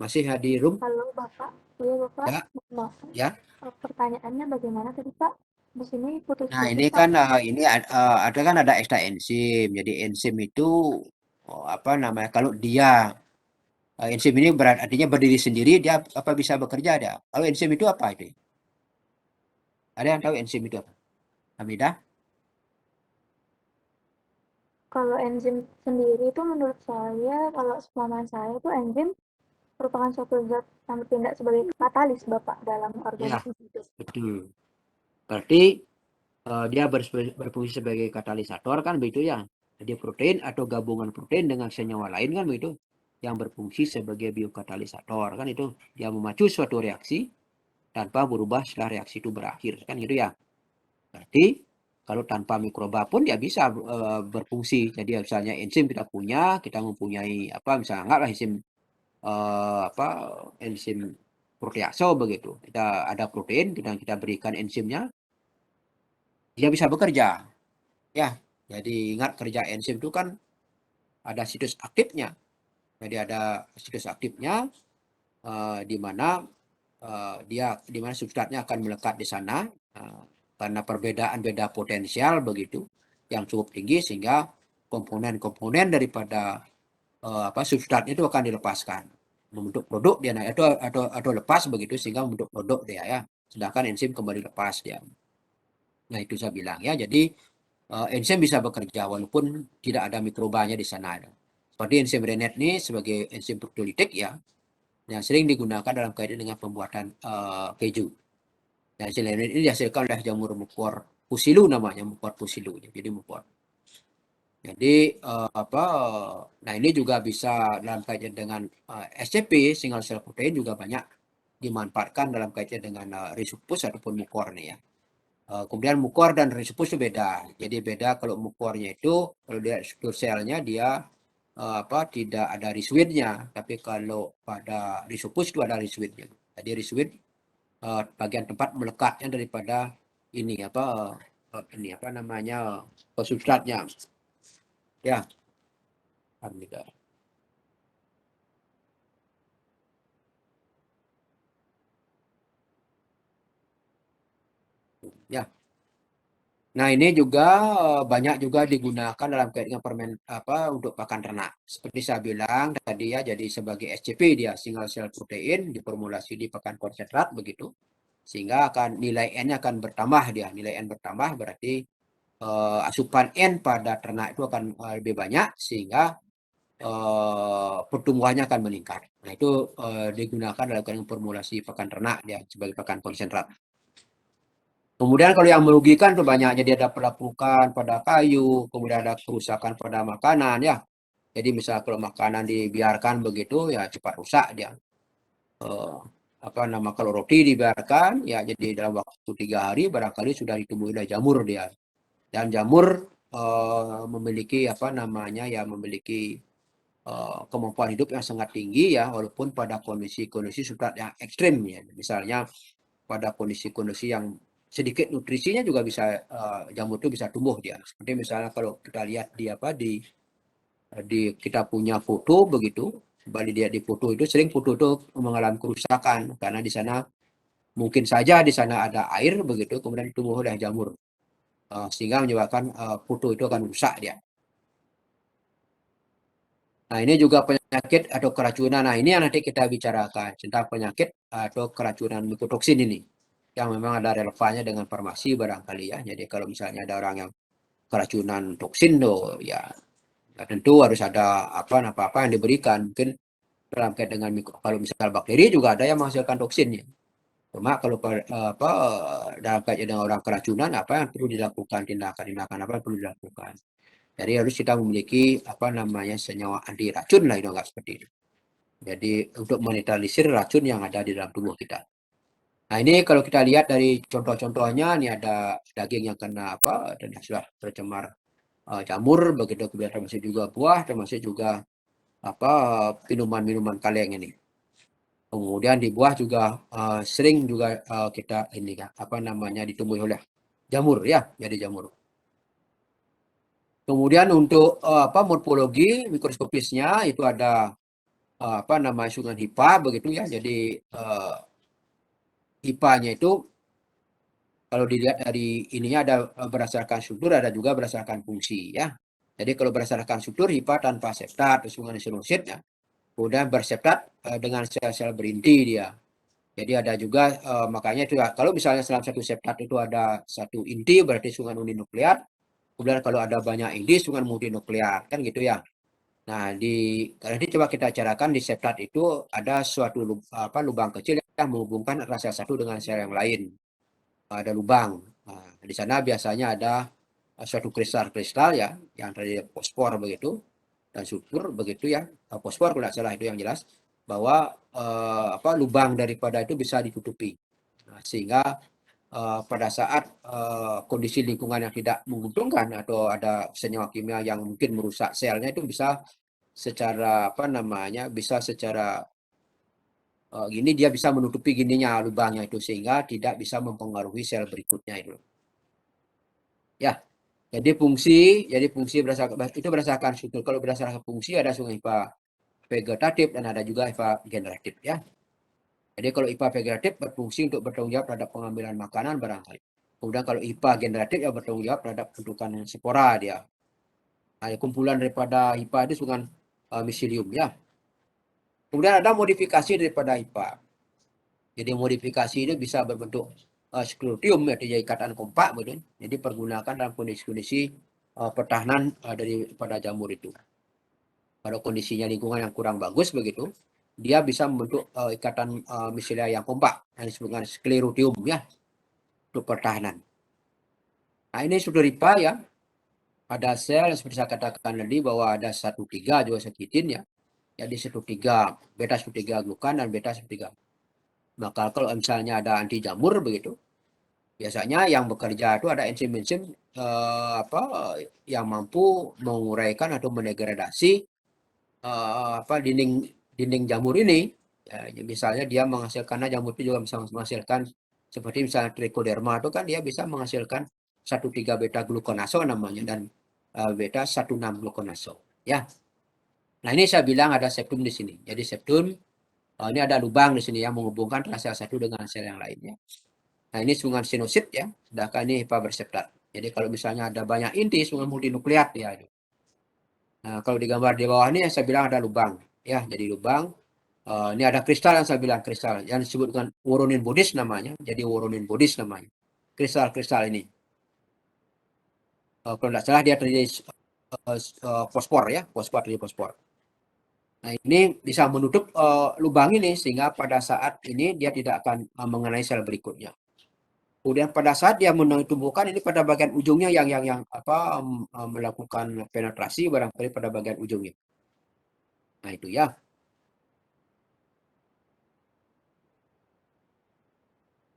Speaker 1: Masih di room?
Speaker 4: Halo Bapak, iya Bapak,
Speaker 1: Ya,
Speaker 4: maaf.
Speaker 1: ya.
Speaker 4: Pertanyaannya bagaimana tadi Pak? Di sini
Speaker 1: Nah,
Speaker 4: putus-putus
Speaker 1: ini
Speaker 4: Pak.
Speaker 1: kan ada ekstra enzim. Jadi enzim itu kalau dia enzim ini artinya berdiri sendiri, dia bisa bekerja dia. Kalau enzim itu apa itu? Ada yang tahu enzim itu apa? Hamidah?
Speaker 4: Kalau enzim sendiri itu menurut saya, kalau sepemahaman saya itu enzim merupakan suatu zat yang bertindak sebagai katalis Bapak dalam
Speaker 1: Ya,
Speaker 4: organisme hidup.
Speaker 1: betul. Berarti dia berfungsi sebagai katalisator kan begitu ya. Jadi protein atau gabungan protein dengan senyawa lain kan begitu yang berfungsi sebagai biokatalisator kan itu, dia memacu suatu reaksi tanpa berubah setelah reaksi itu berakhir kan gitu ya. Berarti kalau tanpa mikroba pun dia bisa berfungsi. Jadi misalnya enzim kita mempunyai misalnya anggaplah enzim protease begitu. Kita ada protein, kita berikan enzimnya, dia bisa bekerja. Ya, jadi ingat kerja enzim itu kan ada situs aktifnya. Jadi ada situs aktifnya di mana di mana substratnya akan melekat di sana karena perbedaan beda potensial begitu yang cukup tinggi, sehingga komponen-komponen daripada substratnya itu akan dilepaskan membentuk produk dia atau lepas begitu, sehingga membentuk produk dia ya. Sedangkan enzim kembali lepas dia. Nah, itu saya bilang ya. Jadi enzim bisa bekerja walaupun tidak ada mikrobanya di sana. Seperti enzim Rennet ini sebagai enzim proteolitik ya, yang sering digunakan dalam kaitan dengan pembuatan keju. Nah, enzim Rennet ini dihasilkan oleh jamur mukor pusilu namanya, mukor pusilu. Jadi mukor. Jadi nah ini juga bisa dalam kaitan dengan SCP, single cell protein, juga banyak dimanfaatkan dalam kaitan dengan Rhizopus ataupun mukor nih ya. Kemudian mukor dan Rhizopus itu beda. Jadi beda, kalau mukornya itu kalau dia struktur selnya dia tidak ada rhizoidnya, tapi kalau pada Rhizopus itu ada rhizoidnya. Jadi rhizoid bagian tempat melekatnya daripada ini namanya substratnya. Ya, alhamdulillah. Ya. Nah, ini juga banyak juga digunakan dalam kaitan untuk pakan ternak. Seperti saya bilang tadi ya, jadi sebagai SCP dia single cell protein diformulasi di pakan konsentrat begitu. Sehingga nilai N-nya akan bertambah dia. Nilai N bertambah berarti asupan N pada ternak itu akan lebih banyak, sehingga pertumbuhannya akan meningkat. Nah, itu digunakan dalam kaitan formulasi pakan ternak dia sebagai pakan konsentrat. Kemudian kalau yang merugikan tuh banyak, jadi ada pelapukan pada kayu, kemudian ada kerusakan pada makanan ya. Jadi misal kalau makanan dibiarkan begitu ya cepat rusak dia. Kalau roti dibiarkan ya, jadi dalam waktu 3 hari barangkali sudah ditumbuhi oleh jamur dia. Dan jamur memiliki apa namanya ya, memiliki kemampuan hidup yang sangat tinggi ya, walaupun pada kondisi-kondisi yang ekstrim ya. Misalnya pada kondisi-kondisi yang sedikit nutrisinya juga bisa jamur itu bisa tumbuh dia. Seperti misalnya kalau kita lihat di apa di kita punya foto begitu, kembali dia di foto itu sering foto itu mengalami kerusakan karena di sana mungkin saja di sana ada air begitu, kemudian tumbuh oleh jamur. Sehingga menyebabkan foto itu akan rusak dia. Nah, ini juga penyakit atau keracunan. Nah, ini yang nanti kita bicarakan tentang penyakit atau keracunan mikotoksin ini. Yang memang ada relevannya dengan farmasi barangkali ya. Jadi kalau misalnya ada orang yang keracunan toksin tuh ya tentu harus ada apa yang diberikan. Mungkin dalam kait dengan kalau misal bakteri juga ada yang menghasilkan toksin ya. Cuma kalau dalam kait dengan orang keracunan apa yang perlu dilakukan, tindakan-tindakan apa yang perlu dilakukan. Jadi harus kita memiliki apa namanya senyawa anti racun lah itu enggak seperti itu. Jadi untuk menetralisir racun yang ada di dalam tubuh kita. Nah, ini kalau kita lihat dari contoh-contohnya, ini ada daging yang kena apa dan sudah tercemar jamur, begitu kemudian termasuk juga buah, termasuk juga apa minuman-minuman kaleng ini. Kemudian di buah juga sering juga kita ini apa namanya ditumbuhi oleh jamur ya, jadi jamur. Kemudian untuk morfologi mikroskopisnya itu ada apa namanya sungai HIPA begitu ya. Jadi HIPA-nya itu kalau dilihat dari ininya ada berdasarkan struktur, ada juga berdasarkan fungsi ya. Jadi kalau berdasarkan struktur HIPA tanpa septat, sungai sinusit ya. Kemudian berseptat dengan sel-sel berinti dia. Jadi ada juga makanya itu ya, kalau misalnya dalam satu septat itu ada satu inti berarti sungai uninukleat. Kemudian kalau ada banyak inti sungai multinukleat kan gitu ya. Nah, nanti coba kita carakan di septat itu ada suatu lubang kecil yang menghubungkan antara sel satu dengan sel yang lain. Ada lubang. Nah, di sana biasanya ada suatu kristal-kristal ya, yang tadi fosfor begitu dan sulfur begitu ya. Fosfor kalau tidak salah itu yang jelas bahwa lubang daripada itu bisa ditutupi. Nah, sehingga pada saat kondisi lingkungan yang tidak menguntungkan atau ada senyawa kimia yang mungkin merusak selnya itu bisa secara apa namanya bisa secara gini dia bisa menutupi gininya lubangnya itu sehingga tidak bisa mempengaruhi sel berikutnya itu. Ya, jadi fungsi itu berdasarkan struktur. Kalau berdasarkan fungsi ada sungai IPA vegetatif dan ada juga IPA generatif ya. Jadi kalau IPA vegetatif berfungsi untuk bertanggung jawab terhadap pengambilan makanan barangkali. Kemudian kalau IPA generatif ya bertanggung jawab terhadap bentukan spora dia. Nah, kumpulan daripada IPA itu sungai miselium ya. Kemudian ada modifikasi daripada IPA. Jadi modifikasi itu bisa berbentuk sklerotium yaitu ikatan kompak gitu. Jadi pergunakan dalam kondisi-kondisi pertahanan daripada jamur itu. Pada kondisinya lingkungan yang kurang bagus begitu, dia bisa membentuk ikatan miselia yang kompak yang disebut dengan sklerotium ya untuk pertahanan. Nah, ini struktur IPA ya. Ada sel seperti saya katakan tadi bahwa ada 1,3 juga sekitin ya. Jadi 1,3 beta 1,3 glukan dan beta 1,3. Maka kalau misalnya ada anti jamur begitu, biasanya yang bekerja itu ada enzim-enzim yang mampu menguraikan atau mendegradasi dinding jamur ini. Ya, misalnya dia menghasilkan jamur itu juga bisa menghasilkan seperti misalnya trichoderma itu kan dia bisa menghasilkan 1,3 beta glukonaso namanya dan beta 1,6 glukonaso. Ya. Nah, ini saya bilang ada septum di sini. Jadi septum ini ada lubang di sini yang menghubungkan sel satu dengan sel yang lainnya. Nah, ini sungai sinosit ya, sedangkan ini HIPA berseptat. Jadi kalau misalnya ada banyak inti sungai multinukleat ya. Nah, kalau digambar di bawah ini saya bilang ada lubang ya, jadi lubang. Ini ada kristal yang saya bilang kristal yang disebut dengan woronin bodies namanya. Jadi woronin bodies namanya. Kristal-kristal ini. Kalau tidak salah dia terjadi fosfor ya, fosfor terjadi fosfor. Nah, ini bisa menutup lubang ini sehingga pada saat ini dia tidak akan mengenai sel berikutnya. Kemudian pada saat dia menumbuhkan ini pada bagian ujungnya yang melakukan penetrasi barangkali pada bagian ujungnya. Nah, itu ya.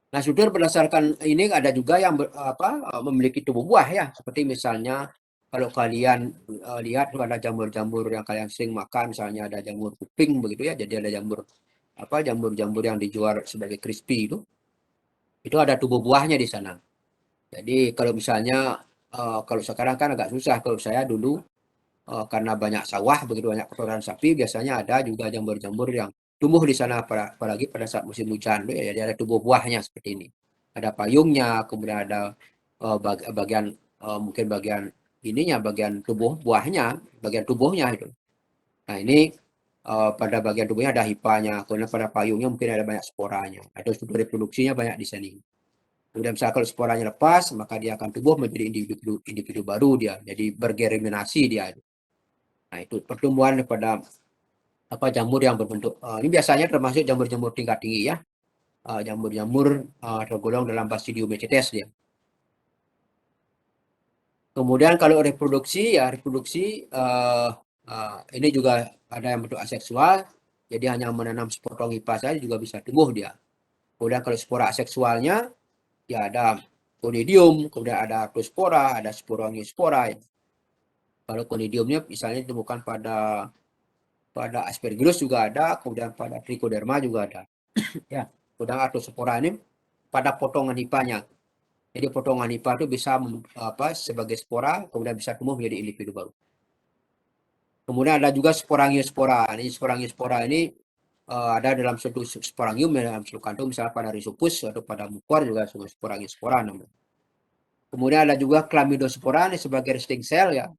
Speaker 1: Nah, struktur berdasarkan ini ada juga yang memiliki tubuh buah ya, seperti misalnya kalau kalian lihat tuh ada jamur-jamur yang kalian sering makan, misalnya ada jamur kuping begitu ya. Jadi ada jamur-jamur yang dijual sebagai crispy itu ada tubuh buahnya di sana. Jadi kalau misalnya kalau sekarang kan agak susah. Kalau saya dulu karena banyak sawah begitu, banyak kotoran sapi, biasanya ada juga jamur-jamur yang tumbuh di sana apalagi pada saat musim hujan tuh ya. Jadi ada tubuh buahnya seperti ini. Ada payungnya, kemudian ada bagian mungkin bagian ininya, bagian tubuh buahnya, bagian tubuhnya itu. Nah ini pada bagian tubuhnya ada hipanya, kemudian pada payungnya mungkin ada banyak sporanya. Atau struktur reproduksinya banyak di sini. Kemudian misalnya kalau sporanya lepas, maka dia akan tumbuh menjadi individu baru dia. Jadi bergerminasi dia. Nah itu pertumbuhan daripada jamur yang berbentuk. Ini biasanya termasuk jamur-jamur tingkat tinggi ya. Jamur-jamur tergolong dalam Basidiomycetes dia. Kemudian kalau reproduksi ini juga ada yang bentuk aseksual. Jadi hanya menanam sepotong hipa saja juga bisa tumbuh dia. Kemudian kalau spora aseksualnya ya ada conidium, kemudian ada clospora, ada sporangiosspora. Ya. Kalau conidiumnya misalnya ditemukan pada Aspergillus juga ada, kemudian pada Trichoderma juga ada. Ya, kemudian arthrospora ini pada potongan hipanya. Jadi potongan hipa itu bisa sebagai spora, kemudian bisa tumbuh menjadi individu baru. Kemudian ada juga sporangiospora. Ini sporangiospora ini ada dalam suatu sporangium, dalam suatu kantung, misalnya pada Rhizopus atau pada Mucor juga sporangiospora namanya. Kemudian ada juga Chlamydospora ini sebagai resting cell ya.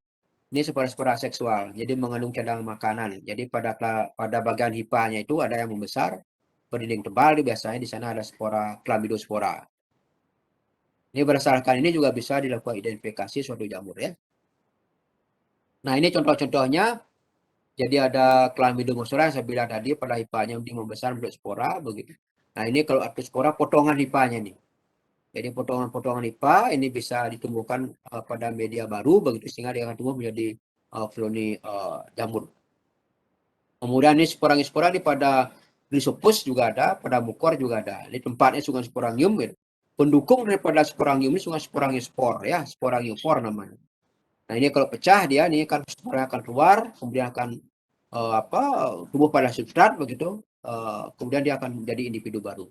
Speaker 1: Ini spora-spora seksual, jadi mengandung cadangan makanan. Jadi pada bagian hipanya itu ada yang membesar, berdinding tebal, biasanya di sana ada spora Chlamydospora. Ini berdasarkan ini juga bisa dilakukan identifikasi suatu jamur ya. Nah ini contoh-contohnya. Jadi ada Chlamydospora yang saya bilang tadi pada hipanya yang membesar bentuk spora begitu. Nah ini kalau arthrospora potongan hipanya nih. Jadi potongan-potongan hipa ini bisa ditumbuhkan pada media baru begitu sehingga dia akan tumbuh menjadi koloni jamur. Kemudian ini sporangiosspora ini pada Rhizopus juga ada, pada Mucor juga ada. Ini tempatnya sungai sporangium gitu. Pendukung daripada sporangium ini sungai sporangiospor ya, sporangiospor namanya. Nah ini kalau pecah dia ini kan sporanya akan keluar, kemudian akan tumbuh pada substrat begitu, kemudian dia akan menjadi individu baru.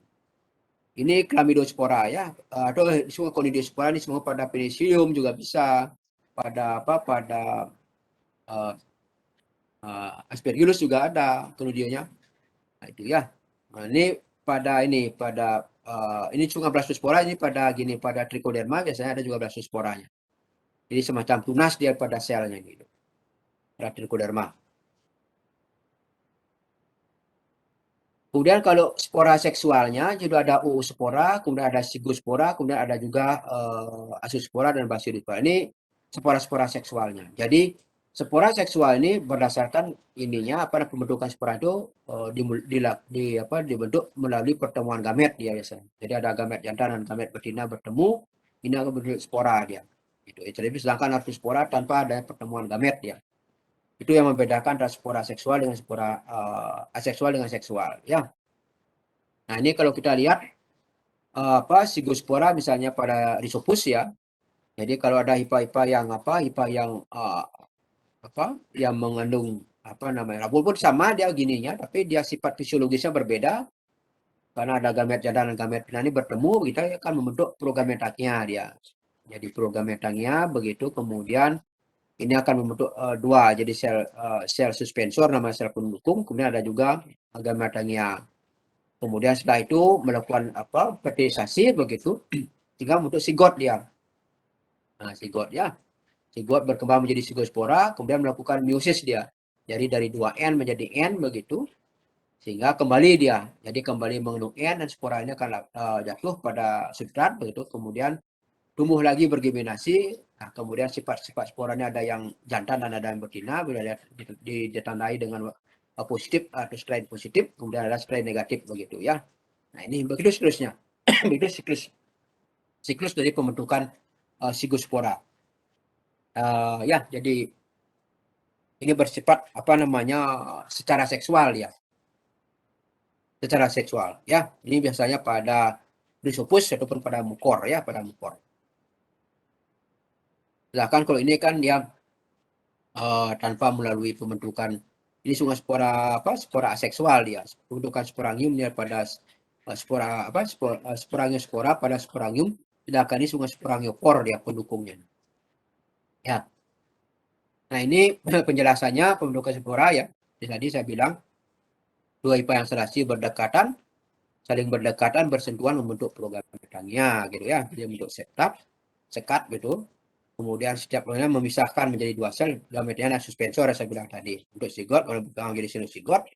Speaker 1: Ini Chlamydospora ya, atau semua Conidiospora ini semua pada Penicillium juga bisa, pada Aspergillus juga ada Conidionya. Nah itu ya. Nah, ini pada ini cuma Blastospora, ini pada Trichoderma biasanya ada juga Blastosporanya. Jadi semacam tunas dia pada selnya gitu. Pada Trichoderma. Kemudian kalau spora seksualnya juga ada oospora, kemudian ada zygospora, kemudian ada juga azospora dan basidiospora. Ini spora-spora seksualnya. Jadi spora seksual ini berdasarkan pembentukan spora itu dibentuk melalui pertemuan gamet dia biasanya. Jadi ada gamet jantan dan gamet betina bertemu, ini akan bentuk spora dia. Gitu. Jadi sedangkan arthrospora tanpa ada pertemuan gamet dia. Itu yang membedakan antara spora seksual dengan spora aseksual dengan seksual ya. Nah, ini kalau kita lihat zygospora misalnya pada Rhizopus ya. Jadi kalau ada hipa-hipa yang yang mengandung walaupun sama dia gininya, tapi dia sifat fisiologisnya berbeda. Karena ada gamet jantan dan gamet betina ini bertemu, kita akan membentuk progametaknya dia. Jadi progametaknya begitu, kemudian ini akan membentuk dua, jadi sel suspensor nama sel pendukung, kemudian ada juga gametaknya. Kemudian setelah itu melakukan fertilisasi begitu, sehingga membentuk sigot dia. Nah, sigot ya. Sigot berkembang menjadi zygospora, kemudian melakukan meiosis dia. Jadi dari 2N menjadi N begitu, sehingga kembali dia. Jadi kembali mengandung N dan spora ini akan jatuh pada substrat begitu, kemudian tumbuh lagi bergeminasi. Nah, kemudian sifat-sifat sporanya ada yang jantan dan ada yang betina, bila ditandai dengan positif atau strain positif, kemudian ada strain negatif begitu ya. Nah ini begitu siklusnya. Begitu siklus dari pembentukan zygospora. Ya, jadi ini bersifat secara seksual ya. Secara seksual ya. Ini biasanya pada Rhizopus ataupun pada Mucor ya, pada Mucor. Sedangkan kalau ini kan dia tanpa melalui pembentukan ini spora spora aseksual dia. Pembentukan sporangium dia pada sporangiosspora pada sporangium, sedangkan ini sporangiopor dia pendukungnya. Ya. Nah, ini penjelasannya pembentukan spora ya. Jadi tadi saya bilang dua IPA yang serasi berdekatan, saling berdekatan, bersentuhan membentuk program petangnya gitu ya. Jadi membentuk sekat gitu. Kemudian setiap organel memisahkan menjadi dua sel, gametnya ada suspensor yang saya bilang tadi. Untuk zigot menjadi sinusigot,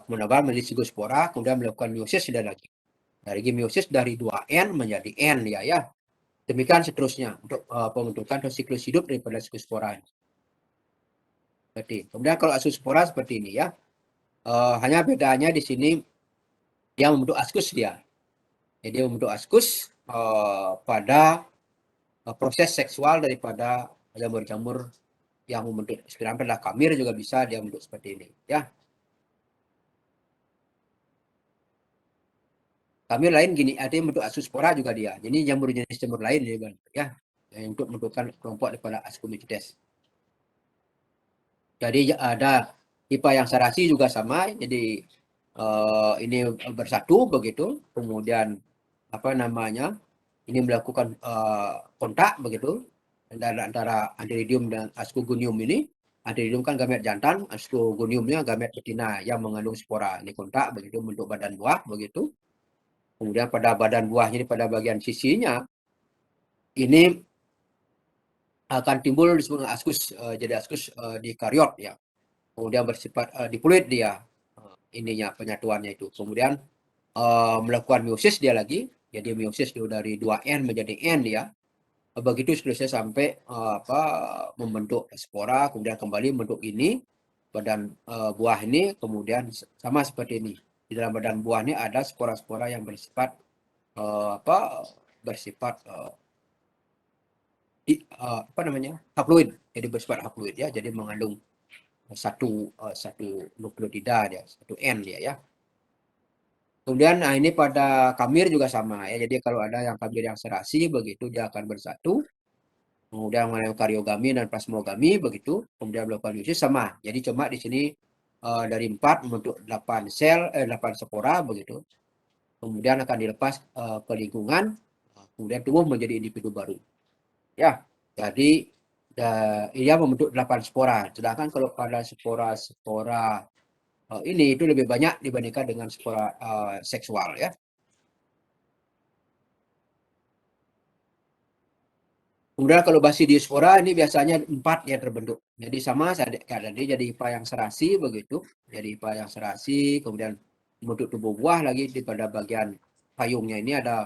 Speaker 1: menebar menjadi sigospora, kemudian melakukan meiosis dan lagi. Dari meiosis dari 2N menjadi N ya. Demikian seterusnya untuk pembentukan siklus hidup daripada sigospora. Kemudian kalau azospora seperti ini ya. Hanya bedanya di sini dia membentuk askus dia. Jadi dia membentuk askus pada proses seksual daripada jamur-jamur yang membentuk spiral adalah kamir juga bisa dia membentuk seperti ini ya. Kamir lain gini, artinya membentuk azospora juga dia. Jadi jamur jenis jamur lain ya untuk membentukkan kelompok daripada Ascomycetes. Jadi ada IPA yang serasi juga sama. Jadi ini bersatu begitu. Kemudian ini melakukan kontak begitu antara Antheridium dan Ascogonium ini. Antheridium kan gamet jantan, Ascogoniumnya gamet betina yang mengandung spora. Ini kontak begitu bentuk badan buah begitu. Kemudian pada badan buahnya ini pada bagian sisinya ini akan timbul disebut askus, jadi askus di kariot ya. Kemudian bersifat diploid dia ininya penyatuannya itu. Kemudian melakukan meiosis dia lagi. Jadi meiosis dari 2N menjadi N ya. Begitu selesai sampai membentuk spora, kemudian kembali membentuk ini badan buah ini, kemudian sama seperti ini. Di dalam badan buah ini ada spora-spora yang bersifat haploid. Jadi bersifat haploid ya. Jadi mengandung satu nukleotida dia, satu N dia ya. Kemudian ini pada kamir juga sama ya. Jadi kalau ada yang kamir yang serasi begitu dia akan bersatu. Kemudian melakukan karyogami dan plasmogami begitu. Kemudian melakukan meiosis sama. Jadi cuma di sini dari 4 membentuk 8 spora begitu. Kemudian akan dilepas ke lingkungan, kemudian tumbuh menjadi individu baru. Ya. Jadi ia membentuk 8 spora. Sedangkan kalau pada spora ini itu lebih banyak dibandingkan dengan spora seksual ya. Kemudian kalau basidiospora ini biasanya 4 yang terbentuk. Jadi sama tadi jadi IPA yang serasi begitu. Jadi IPA yang serasi, kemudian membentuk tubuh buah lagi di pada bagian payungnya ini ada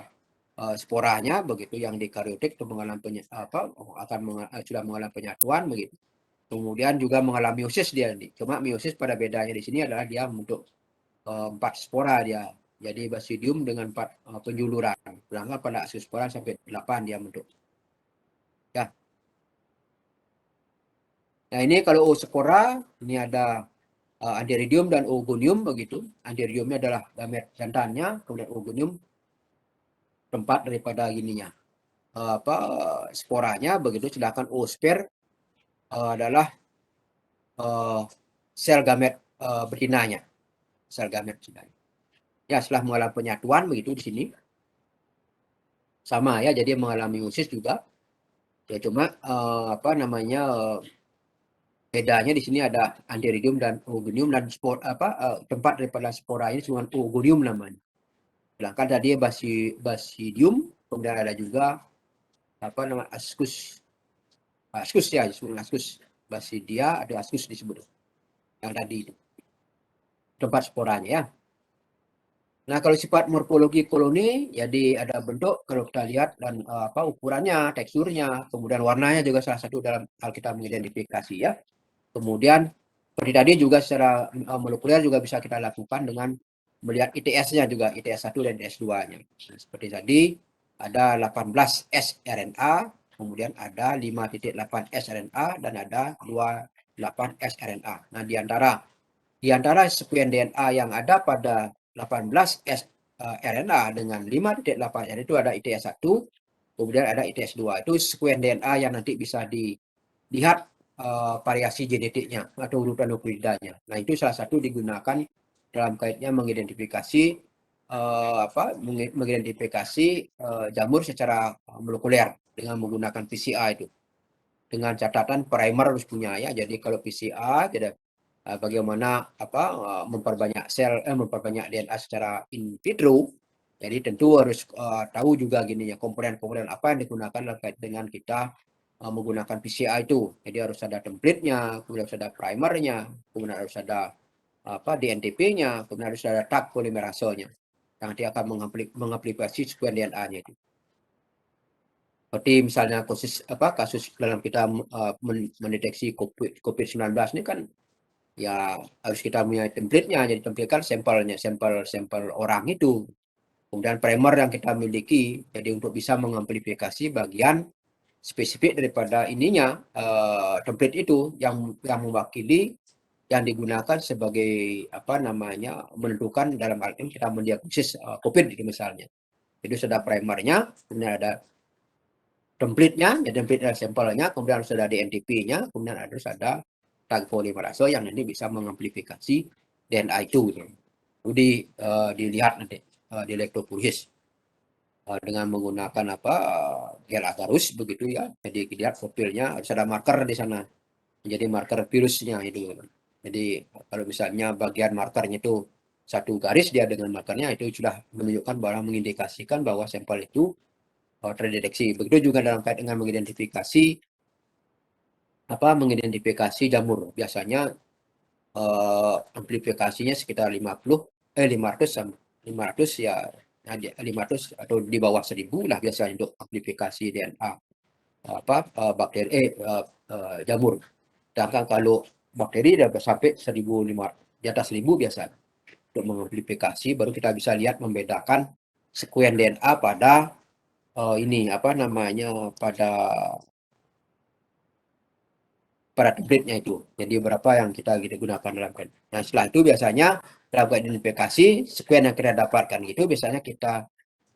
Speaker 1: sporanya begitu yang di karyotik itu mengalami sudah mengalami penyatuan begitu. Kemudian juga mengalami meiosis dia ini. Cuma meiosis pada bedanya di sini adalah dia membentuk 4 spora dia. Jadi basidium dengan 4 penjuluran. Sedangkan pada azospora sampai 8 dia membentuk. Ya. Nah, ini kalau oospora ini ada Antheridium dan Oogonium begitu. Antheridiumnya adalah gamet jantannya, kemudian Oogonium tempat daripada ininya. Sporanya begitu, sedangkan oosphere adalah sel gamet betinanya. Sel gamet betinanya. Ya, setelah mengalami penyatuan begitu di sini. Sama ya, jadi mengalami meiosis juga. Ya cuma bedanya di sini ada Antheridium dan Oogonium dan tempat daripada spora ini cuma Oogonium namanya. Sedangkan tadi basidium, kemudian ada juga ascus ya, ascus basidia, ada ascus disebut yang tadi itu tempat sporanya ya. Nah, kalau sifat morfologi koloni, jadi ada bentuk kalau kita lihat dan ukurannya, teksturnya, kemudian warnanya juga salah satu dalam hal kita mengidentifikasi ya. Kemudian seperti tadi juga secara molekuler juga bisa kita lakukan dengan melihat ITS-nya juga, ITS 1 dan ITS 2-nya. Nah, seperti tadi ada 18 sRNA, kemudian ada 5.8 sRNA dan ada 28 sRNA. Nah, di antara sekuens DNA yang ada pada 18 sRNA dengan 5.8 RNA itu ada ITS 1, kemudian ada ITS2. Itu sekuen DNA yang nanti bisa dilihat variasi genetiknya atau urutan nukleidanya. Nah, itu salah satu digunakan dalam kaitnya mengidentifikasi jamur secara molekuler dengan menggunakan PCR itu. Dengan catatan primer harus punya ya. Jadi kalau PCR tidak bagaimana memperbanyak memperbanyak DNA secara in vitro. Jadi tentu harus tahu juga gini ya, komponen-komponen apa yang digunakan terkait dengan kita menggunakan PCR itu. Jadi harus ada template-nya, kemudian harus ada primernya, kemudian harus ada DNTP-nya, kemudian harus ada tag polimerasenya. Yang nanti akan mengaplikasi sekuen DNA-nya itu. Seperti misalnya kasus dalam kita mendeteksi COVID-19 ini kan ya harus kita punya template-nya. Jadi template kan sampel orang itu. Kemudian primer yang kita miliki, jadi untuk bisa mengamplifikasi bagian spesifik daripada ininya template itu yang mewakili yang digugakan sebagai menentukan dalam hal ini kita mendiagnosis COVID itu misalnya. Jadi sudah primernya, kemudian ada template-nya, ya template adalah sampelnya, kemudian harus ada DNTP-nya, kemudian harus ada tag polimerase yang nanti bisa mengamplifikasi DNA itu. Jadi dilihat nanti di elektroforesis dengan menggunakan gel agarus begitu ya. Jadi dilihat profilnya, harus ada marker di sana. Jadi marker virusnya itu. Jadi kalau misalnya bagian markernya itu satu garis dia dengan markernya itu sudah menunjukkan bahwa mengindikasikan bahwa sampel itu terdeteksi. Begitu juga dalam kait dengan mengidentifikasi jamur. Biasanya amplifikasinya sekitar 500 ya 500 atau di bawah 1000 lah biasanya untuk amplifikasi DNA bakteri jamur. Sedangkan kalau bakteri sudah sampai 1500 di atas 1000 biasa. Untuk mengamplifikasi baru kita bisa lihat membedakan sekuen DNA pada pada template-nya itu. Jadi berapa yang kita gunakan dalam kait. Nah, setelah itu biasanya dalam kait identifikasi sekuen yang kita dapatkan itu biasanya kita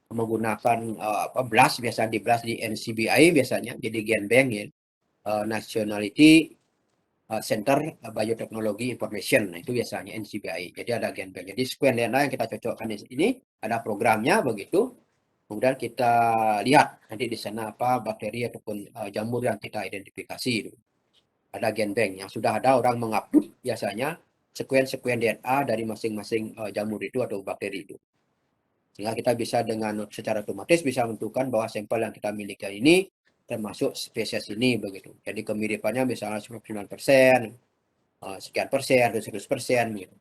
Speaker 1: menggunakan blast, biasanya di blast di NCBI biasanya, jadi Genbank ya, Nationality Center Biotechnology Information. Nah, itu biasanya NCBI. Jadi ada Genbank. Jadi sekuen DNA yang kita cocokkan di sini ada programnya begitu. Kemudian kita lihat nanti di sana apa bakteri ataupun jamur yang kita identifikasi itu. Ada Genbank yang sudah ada orang mengupload biasanya sekuen DNA dari masing-masing jamur itu atau bakteri itu. Sehingga kita bisa dengan secara otomatis bisa menentukan bahwa sampel yang kita miliki ini termasuk spesies ini begitu. Jadi kemiripannya misalnya 99%, sekian persen, 100% gitu.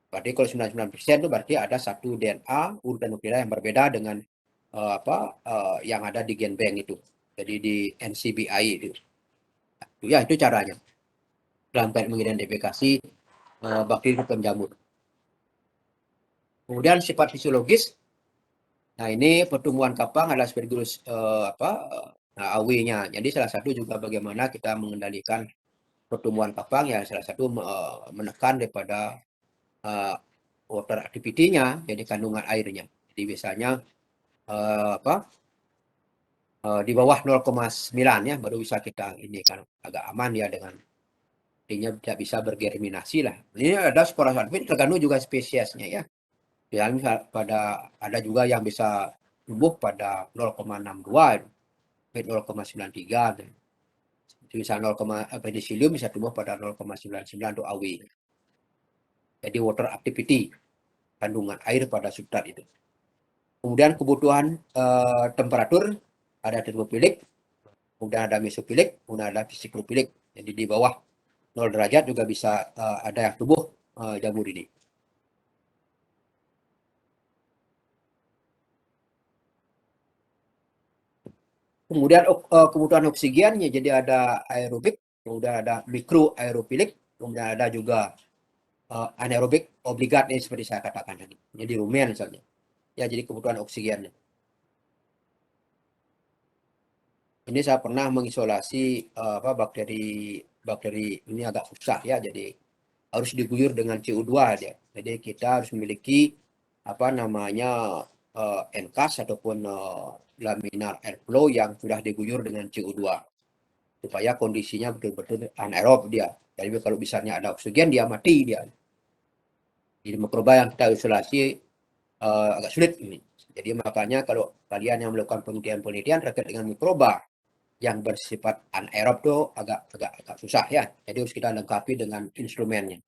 Speaker 1: Berarti kalau 99% itu berarti ada satu DNA urutan nuklear yang berbeda dengan yang ada di Genbank itu. Jadi di NCBI itu. Ya, itu caranya dalam kait mengidentifikasi bakteri penjamur. Kemudian sifat fisiologis. Nah, ini pertumbuhan kapang adalah Aspergillus AW-nya. Jadi salah satu juga bagaimana kita mengendalikan pertumbuhan kapang ya salah satu menekan daripada water activity-nya, jadi kandungan airnya. Jadi biasanya di bawah 0,9 ya baru bisa kita ini kan agak aman ya dengan artinya tidak bisa bergerminasi lah. Ini ada sporozoa tergantung juga spesiesnya ya. Misalnya ada juga yang bisa tumbuh pada 0,62, 0,93. Bisa 0, penicillium bisa tumbuh pada 0,99 untuk AW. Jadi water activity, kandungan air pada substrat itu. Kemudian kebutuhan temperatur ada termofilik, kemudian ada mesofilik, kemudian ada psikrofilik. Jadi di bawah 0 derajat juga bisa ada yang tumbuh jamur ini. Kemudian kebutuhan oksigennya jadi ada aerobik, kemudian ada mikro aerofilik, kemudian ada juga anaerobik obligat ini seperti saya katakan tadi. Jadi rumen misalnya. Ya jadi kebutuhan oksigennya. Ini saya pernah mengisolasi bakteri ini agak susah ya, jadi harus diguyur dengan CO2 aja. Jadi kita harus memiliki NCAS ataupun laminar airflow yang sudah diguyur dengan CO2 supaya kondisinya betul-betul anaerob dia. Jadi kalau misalnya ada oksigen dia mati dia. Jadi mikroba yang kita isolasi agak sulit ini. Jadi makanya kalau kalian yang melakukan penelitian terkait dengan mikroba yang bersifat anaerob itu agak susah ya. Jadi harus kita lengkapi dengan instrumennya.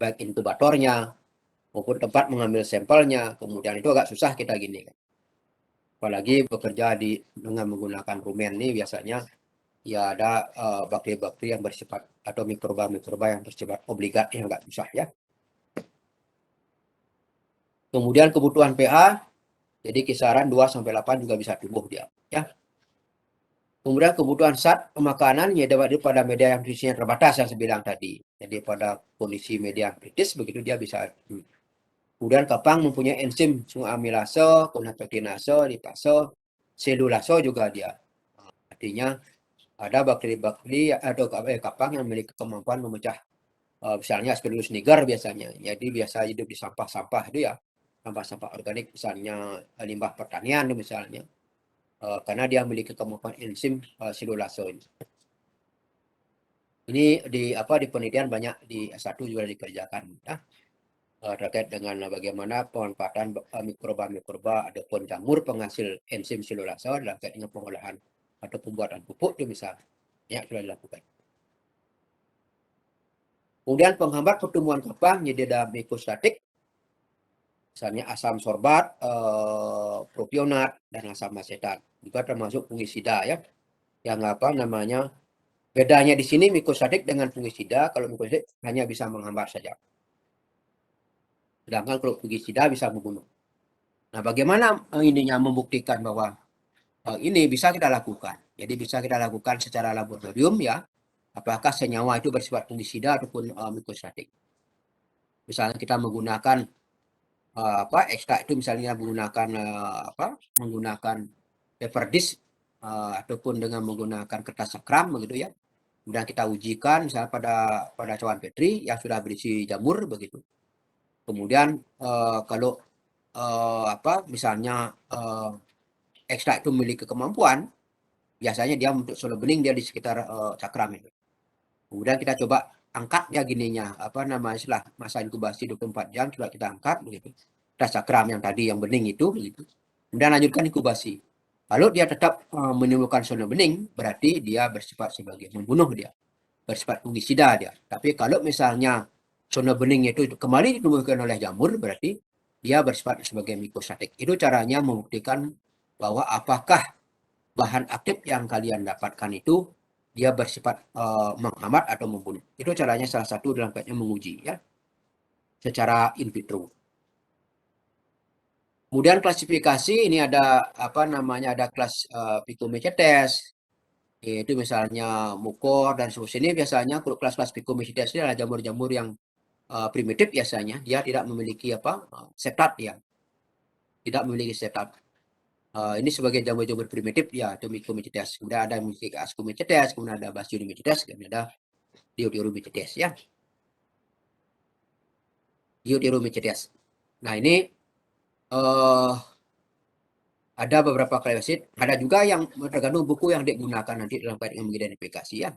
Speaker 1: Baik inkubatornya maupun tempat mengambil sampelnya. Kemudian itu agak susah kita gini kan. Apalagi bekerja dengan menggunakan rumen ini biasanya ya ada bakteri-bakteri yang bersifat atau mikroba-mikroba yang bersifat obligat yang agak susah ya. Kemudian kebutuhan pH, jadi kisaran 2 sampai 8 juga bisa tumbuh dia ya. Kemudian kebutuhan zat makanan ya pada media yang nutrisinya terbatas yang saya bilang tadi. Jadi pada kondisi media yang kritis begitu dia bisa. Kemudian kapang mempunyai enzim amilase, kemudian pektinase, lipase, selulase juga dia. Artinya ada bakteri-bakteri atau kapang yang memiliki kemampuan memecah misalnya Aspergillus niger biasanya. Jadi biasa hidup di sampah-sampah itu ya. Sampah-sampah organik misalnya limbah pertanian misalnya. Karena dia memiliki kemampuan enzim selulase ini. Ini di penelitian banyak di S1 juga dikerjakan ya. Terkait dengan bagaimana pemanfaatan mikroba-mikroba ataupun jamur penghasil enzim selulase dalam kait dengan pengolahan atau pembuatan pupuk itu misalnya ya sudah dilakukan. Kemudian penghambat pertumbuhan kapang jadi ada mikostatik, misalnya asam sorbat, propionat dan asam asetat juga termasuk fungisida ya. Yang bedanya di sini mikostatik dengan fungisida, kalau mikostatik hanya bisa menghambat saja. Sedangkan kalau fungisida bisa membunuh. Nah, bagaimana ininya membuktikan bahwa ini bisa kita lakukan. Jadi bisa kita lakukan secara laboratorium ya. Apakah senyawa itu bersifat fungisida ataupun mikostatik. Misalnya kita menggunakan ekstrak itu misalnya menggunakan paper disk ataupun dengan menggunakan kertas sakram begitu ya. Kemudian kita ujikan misalnya pada cawan petri yang sudah berisi jamur begitu. Kemudian kalau misalnya ekstrak itu memiliki kemampuan, biasanya dia untuk solo bening dia di sekitar cakram itu. Kemudian kita coba angkat ya gininya, setelah masa inkubasi 24 jam coba kita angkat begitu. Kita cakram yang tadi yang bening itu begitu. Kemudian lanjutkan inkubasi. Kalau dia tetap menimbulkan zona bening, berarti dia bersifat sebagai membunuh dia. Bersifat fungisida dia. Tapi kalau misalnya zona bening itu kembali ditumbuhkan oleh jamur, berarti dia bersifat sebagai mikostatik. Itu caranya membuktikan bahwa apakah bahan aktif yang kalian dapatkan itu dia bersifat menghambat atau membunuh. Itu caranya salah satu dalam kaitnya menguji ya. Secara in vitro. Kemudian klasifikasi ini ada ada kelas Phycomycetes. Itu misalnya mukor dan seterusnya. Ini biasanya kalau kelas-kelas Phycomycetes ini adalah jamur-jamur yang primitif biasanya. Dia tidak memiliki setat ya. Tidak memiliki setat. Ini sebagai jamur-jamur primitif ya, itu Mycomycetes. Kemudian ada Ascomycetes, kemudian ada Basidiomycetes, kemudian ada Diodoromycetes ya. Diodoromycetes. Nah ini ada beberapa klasifikasi, ada juga yang tergantung buku yang digunakan nanti dalam kaitan dengan mengidentifikasi ya.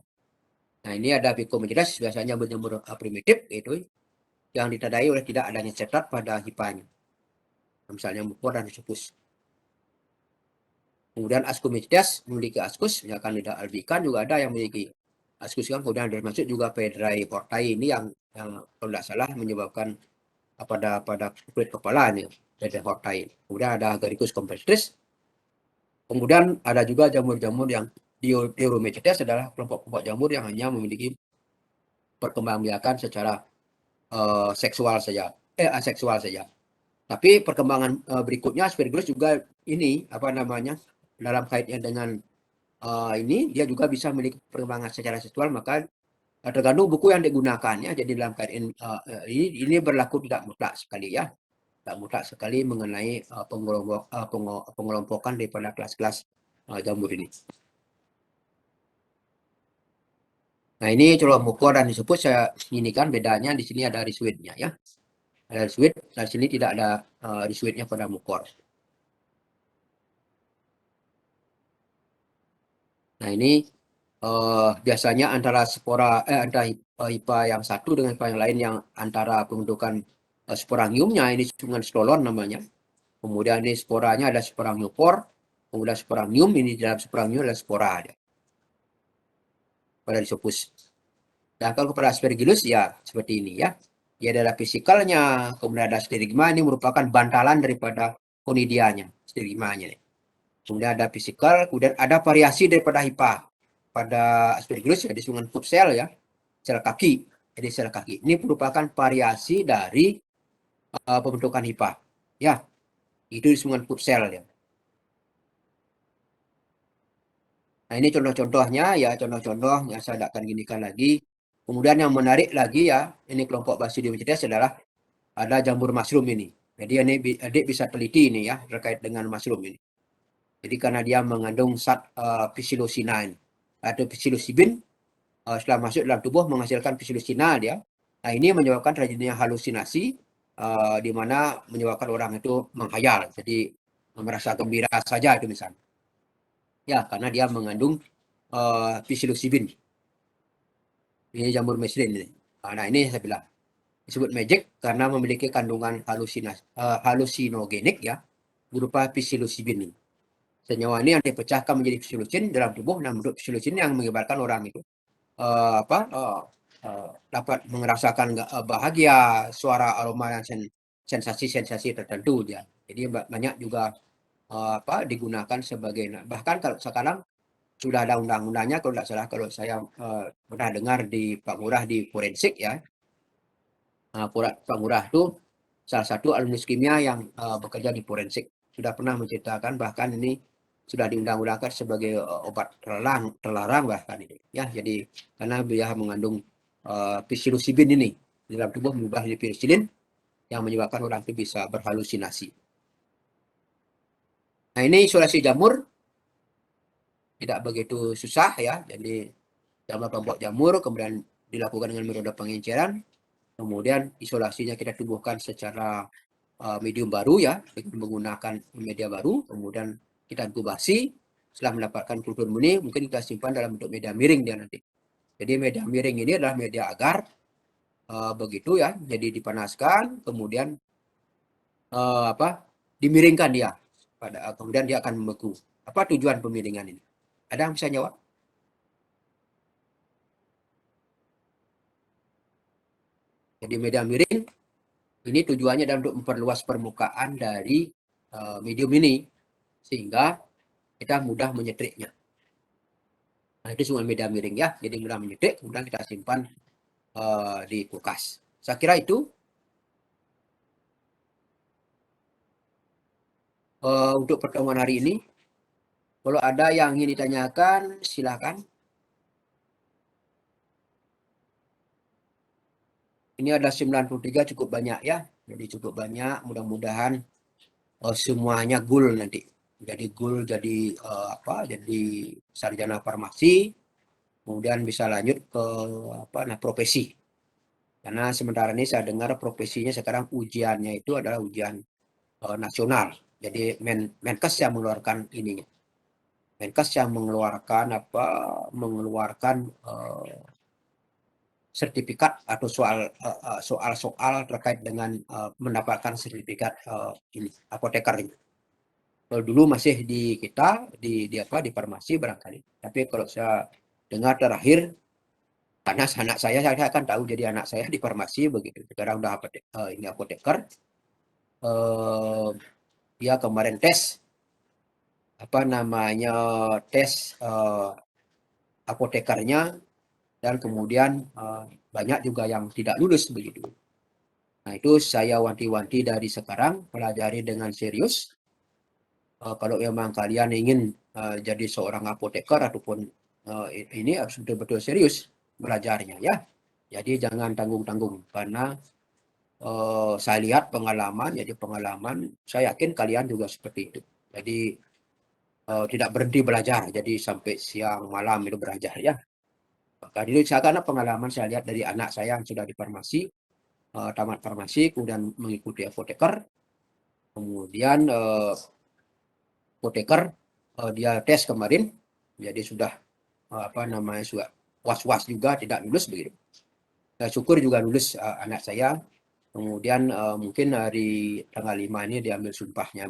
Speaker 1: Nah ini ada Mycomycetes, biasanya jamur primitif itu yang ditandai oleh tidak adanya setat pada hipanya. Misalnya mukor dan Rhizopus. Kemudian Ascomycetes memiliki ascus, misalkan lidah albican juga ada yang memiliki ascus kan. Kemudian termasuk juga Pedrae portai ini yang kalau tidak salah menyebabkan pada kulit kepala ini Pedrae portai. Kemudian ada Agaricus compactus. Kemudian ada juga jamur-jamur yang Dioromycetes adalah kelompok-kelompok jamur yang hanya memiliki perkembangbiakan secara aseksual saja. Tapi perkembangan berikutnya Aspergillus juga ini dalam kaitnya dengan ini dia juga bisa memiliki perkembangan secara seksual, maka tergantung buku yang digunakan ya. Jadi dalam kaitan ini berlaku tidak mutlak sekali ya. Tidak mutlak sekali mengenai pengelompokan daripada kelas-kelas jamur ini. Nah ini coba mukor dan disebut saya ini kan bedanya di sini ada rhizoidnya ya. Ada disuit, dan sini tidak ada disuitnya pada mukor. Nah ini biasanya antara IPA yang satu dengan IPA yang lain, yang antara pembentukan sporangiumnya ini sungai stolon namanya. Kemudian ini sporanya ada sporangiopor, kemudian sporangium, ini di dalam sporangium ada spora ada pada Rhizopus. Dan kalau kepada Aspergillus ya seperti ini ya. Dia adalah fisikalnya, kemudian ada sterigma, ini merupakan bantalan daripada conidianya, sterigmanya. Kemudian ada fisikal, kemudian ada variasi daripada hipa. Pada Aspergillus ya disungan foot cell ya, sel kaki. Jadi sel kaki ini merupakan variasi dari pembentukan hipa. Ya, itu disungan foot cell ya. Nah ini contoh-contohnya ya, contoh-contoh yang saya akan ginikan lagi. Kemudian yang menarik lagi ya, ini kelompok Basidiomycetes adalah ada jamur mushroom ini. Jadi ini adik bisa teliti ini ya terkait dengan mushroom ini. Jadi karena dia mengandung zat psilocina ini atau psilocybin, setelah masuk dalam tubuh menghasilkan psilocina dia. Nah ini menyebabkan terjadinya halusinasi, di mana menyebabkan orang itu menghayal. Jadi merasa gembira saja itu misalnya. Ya karena dia mengandung psilocybin. Ini jamur mesrin ini. Nah ini saya bilang disebut magic karena memiliki kandungan halusinogenik ya berupa psilocybin ini. Senyawa ini yang dipecahkan menjadi psilocin dalam tubuh, dan bentuk psilocin yang mengibarkan orang itu dapat merasakan bahagia, suara, aroma, dan sensasi-sensasi tertentu dia. Jadi banyak juga digunakan sebagai, bahkan kalau sekarang sudah ada undang-undangnya kalau tidak salah, kalau saya pernah dengar di Pak Ngurah di forensik ya. Pak Ngurah itu salah satu alumnus kimia yang bekerja di forensik. Sudah pernah menceritakan bahkan ini sudah diundang-undangkan sebagai obat terlarang bahkan ini. Ya, jadi karena dia mengandung psilocybin ini di dalam tubuh, mengubah jadi psilocin yang menyebabkan orang itu bisa berhalusinasi. Nah ini isolasi jamur tidak begitu susah ya. Jadi jamur kelompok jamur kemudian dilakukan dengan metode pengenceran. Kemudian isolasinya kita tubuhkan secara medium baru ya, dengan menggunakan media baru. Kemudian kita inkubasi. Setelah mendapatkan kultur murni, mungkin kita simpan dalam bentuk media miring dia nanti. Jadi media miring ini adalah media agar begitu ya. Jadi dipanaskan, kemudian dimiringkan dia. Kemudian dia akan membeku. Apa tujuan pemiringan ini? Ada yang bisa jawab? Jadi media miring ini tujuannya adalah untuk memperluas permukaan dari medium ini sehingga kita mudah menyetriknya. Nah, itu semua media miring ya, jadi mudah menyetrik, kemudian kita simpan di kulkas. Saya kira itu untuk pertemuan hari ini. Kalau ada yang ingin ditanyakan, silakan. Ini ada 93, cukup banyak ya. Jadi cukup banyak, mudah-mudahan semuanya goal nanti. Jadi goal, jadi jadi sarjana farmasi, kemudian bisa lanjut ke profesi. Karena sementara ini saya dengar profesinya sekarang ujiannya itu adalah ujian nasional. Jadi Menkes yang mengeluarkan ininya. Menkes yang mengeluarkan sertifikat atau soal-soal terkait dengan mendapatkan sertifikat ini apoteker ini. Kalau dulu masih di kita di farmasi barangkali. Tapi kalau saya dengar terakhir, karena anak saya akan tahu, jadi anak saya di farmasi begitu. Sekarang udah ini apoteker. Dia kemarin tes tes apotekernya, dan kemudian banyak juga yang tidak lulus begitu. Nah itu saya wanti-wanti dari sekarang, pelajari dengan serius. Kalau memang kalian ingin jadi seorang apoteker ataupun ini harus betul-betul serius belajarnya ya. Jadi jangan tanggung-tanggung, karena saya lihat pengalaman, saya yakin kalian juga seperti itu. Jadi tidak berhenti belajar, jadi sampai siang malam itu belajar ya. Maka dulu karena pengalaman saya lihat dari anak saya yang sudah di farmasi, tamat farmasi, kemudian mengikuti apoteker, kemudian apoteker dia tes kemarin, jadi sudah sudah was-was juga tidak lulus begitu. Syukur juga lulus anak saya. Kemudian mungkin hari tanggal 5 ini diambil sumpahnya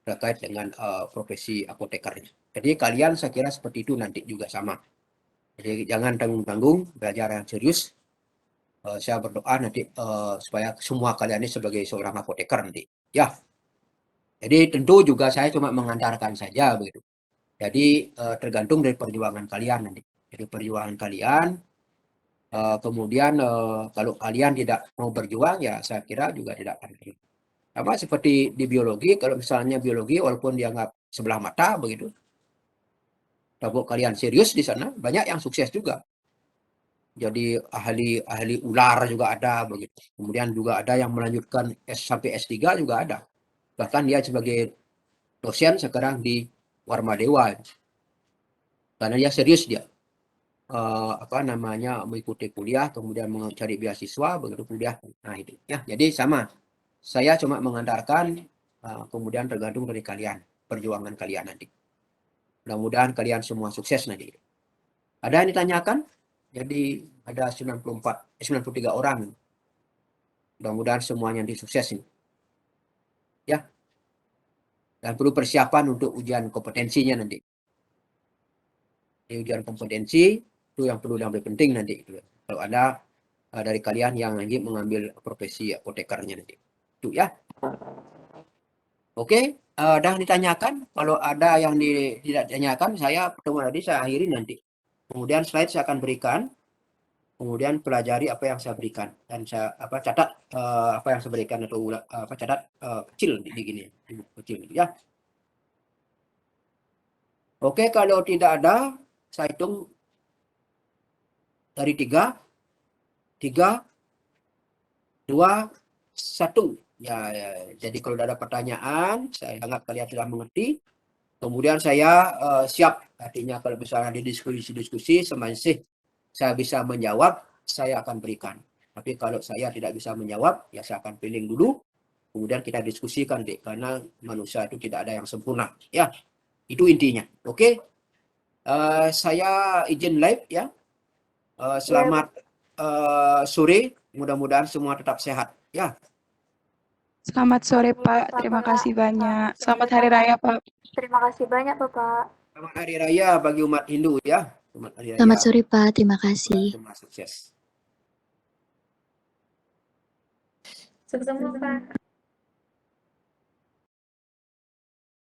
Speaker 1: terkait dengan profesi apotekernya. Jadi kalian saya kira seperti itu nanti juga sama. Jadi jangan tanggung-tanggung, belajar yang serius. Saya berdoa nanti supaya semua kalian ini sebagai seorang apoteker nanti. Ya. Jadi tentu juga saya cuma mengantarkan saja begitu. Jadi tergantung dari perjuangan kalian nanti. Jadi perjuangan kalian, kemudian kalau kalian tidak mau berjuang ya saya kira juga tidak akan berjuang. Sama seperti di biologi, kalau misalnya biologi walaupun dianggap sebelah mata begitu, kalau kalian serius di sana banyak yang sukses juga. Jadi ahli ular juga ada begitu. Kemudian juga ada yang melanjutkan sampai S3 juga ada. Bahkan dia sebagai dosen sekarang di Warmadewa. Karena dia serius dia. Mengikuti kuliah, kemudian mencari beasiswa, begitu kuliah. Nah itu ya. Jadi sama. Saya cuma mengantarkan, kemudian tergantung dari kalian, perjuangan kalian nanti. Mudah-mudahan kalian semua sukses nanti. Ada yang ditanyakan? Jadi ada 93 orang. Mudah-mudahan semuanya nanti sukses ini. Ya. Dan perlu persiapan untuk ujian kompetensinya nanti. Di ujian kompetensi itu yang perlu yang lebih penting nanti. Kalau ada dari kalian yang nanti mengambil profesi apotekernya nanti. Itu ya. Oke, dah ditanyakan. Kalau ada yang tidak ditanyakan, saya pertemuan tadi saya akhiri nanti. Kemudian slide saya akan berikan. Kemudian pelajari apa yang saya berikan dan saya catat apa yang saya berikan atau catat kecil di gini, kecil ya. Oke, kalau tidak ada, saya hitung dari 3, 2, 1. Ya, jadi kalau ada pertanyaan, saya anggap kalian sudah mengerti. Kemudian saya siap, artinya kalau misalnya di diskusi semasih saya bisa menjawab, saya akan berikan. Tapi kalau saya tidak bisa menjawab, ya saya akan pilih dulu. Kemudian kita diskusikan deh, karena manusia itu tidak ada yang sempurna. Ya, itu intinya. Oke, saya izin live ya. Selamat sore, mudah-mudahan semua tetap sehat. Ya.
Speaker 2: Selamat sore Pak, terima kasih banyak. Selamat Hari Raya Pak.
Speaker 4: Terima kasih banyak Bapak.
Speaker 1: Selamat Hari Raya bagi umat Hindu ya. Selamat Hari Raya.
Speaker 5: Selamat sore Pak, terima kasih.
Speaker 1: Semua sukses.
Speaker 4: Sukses Pak.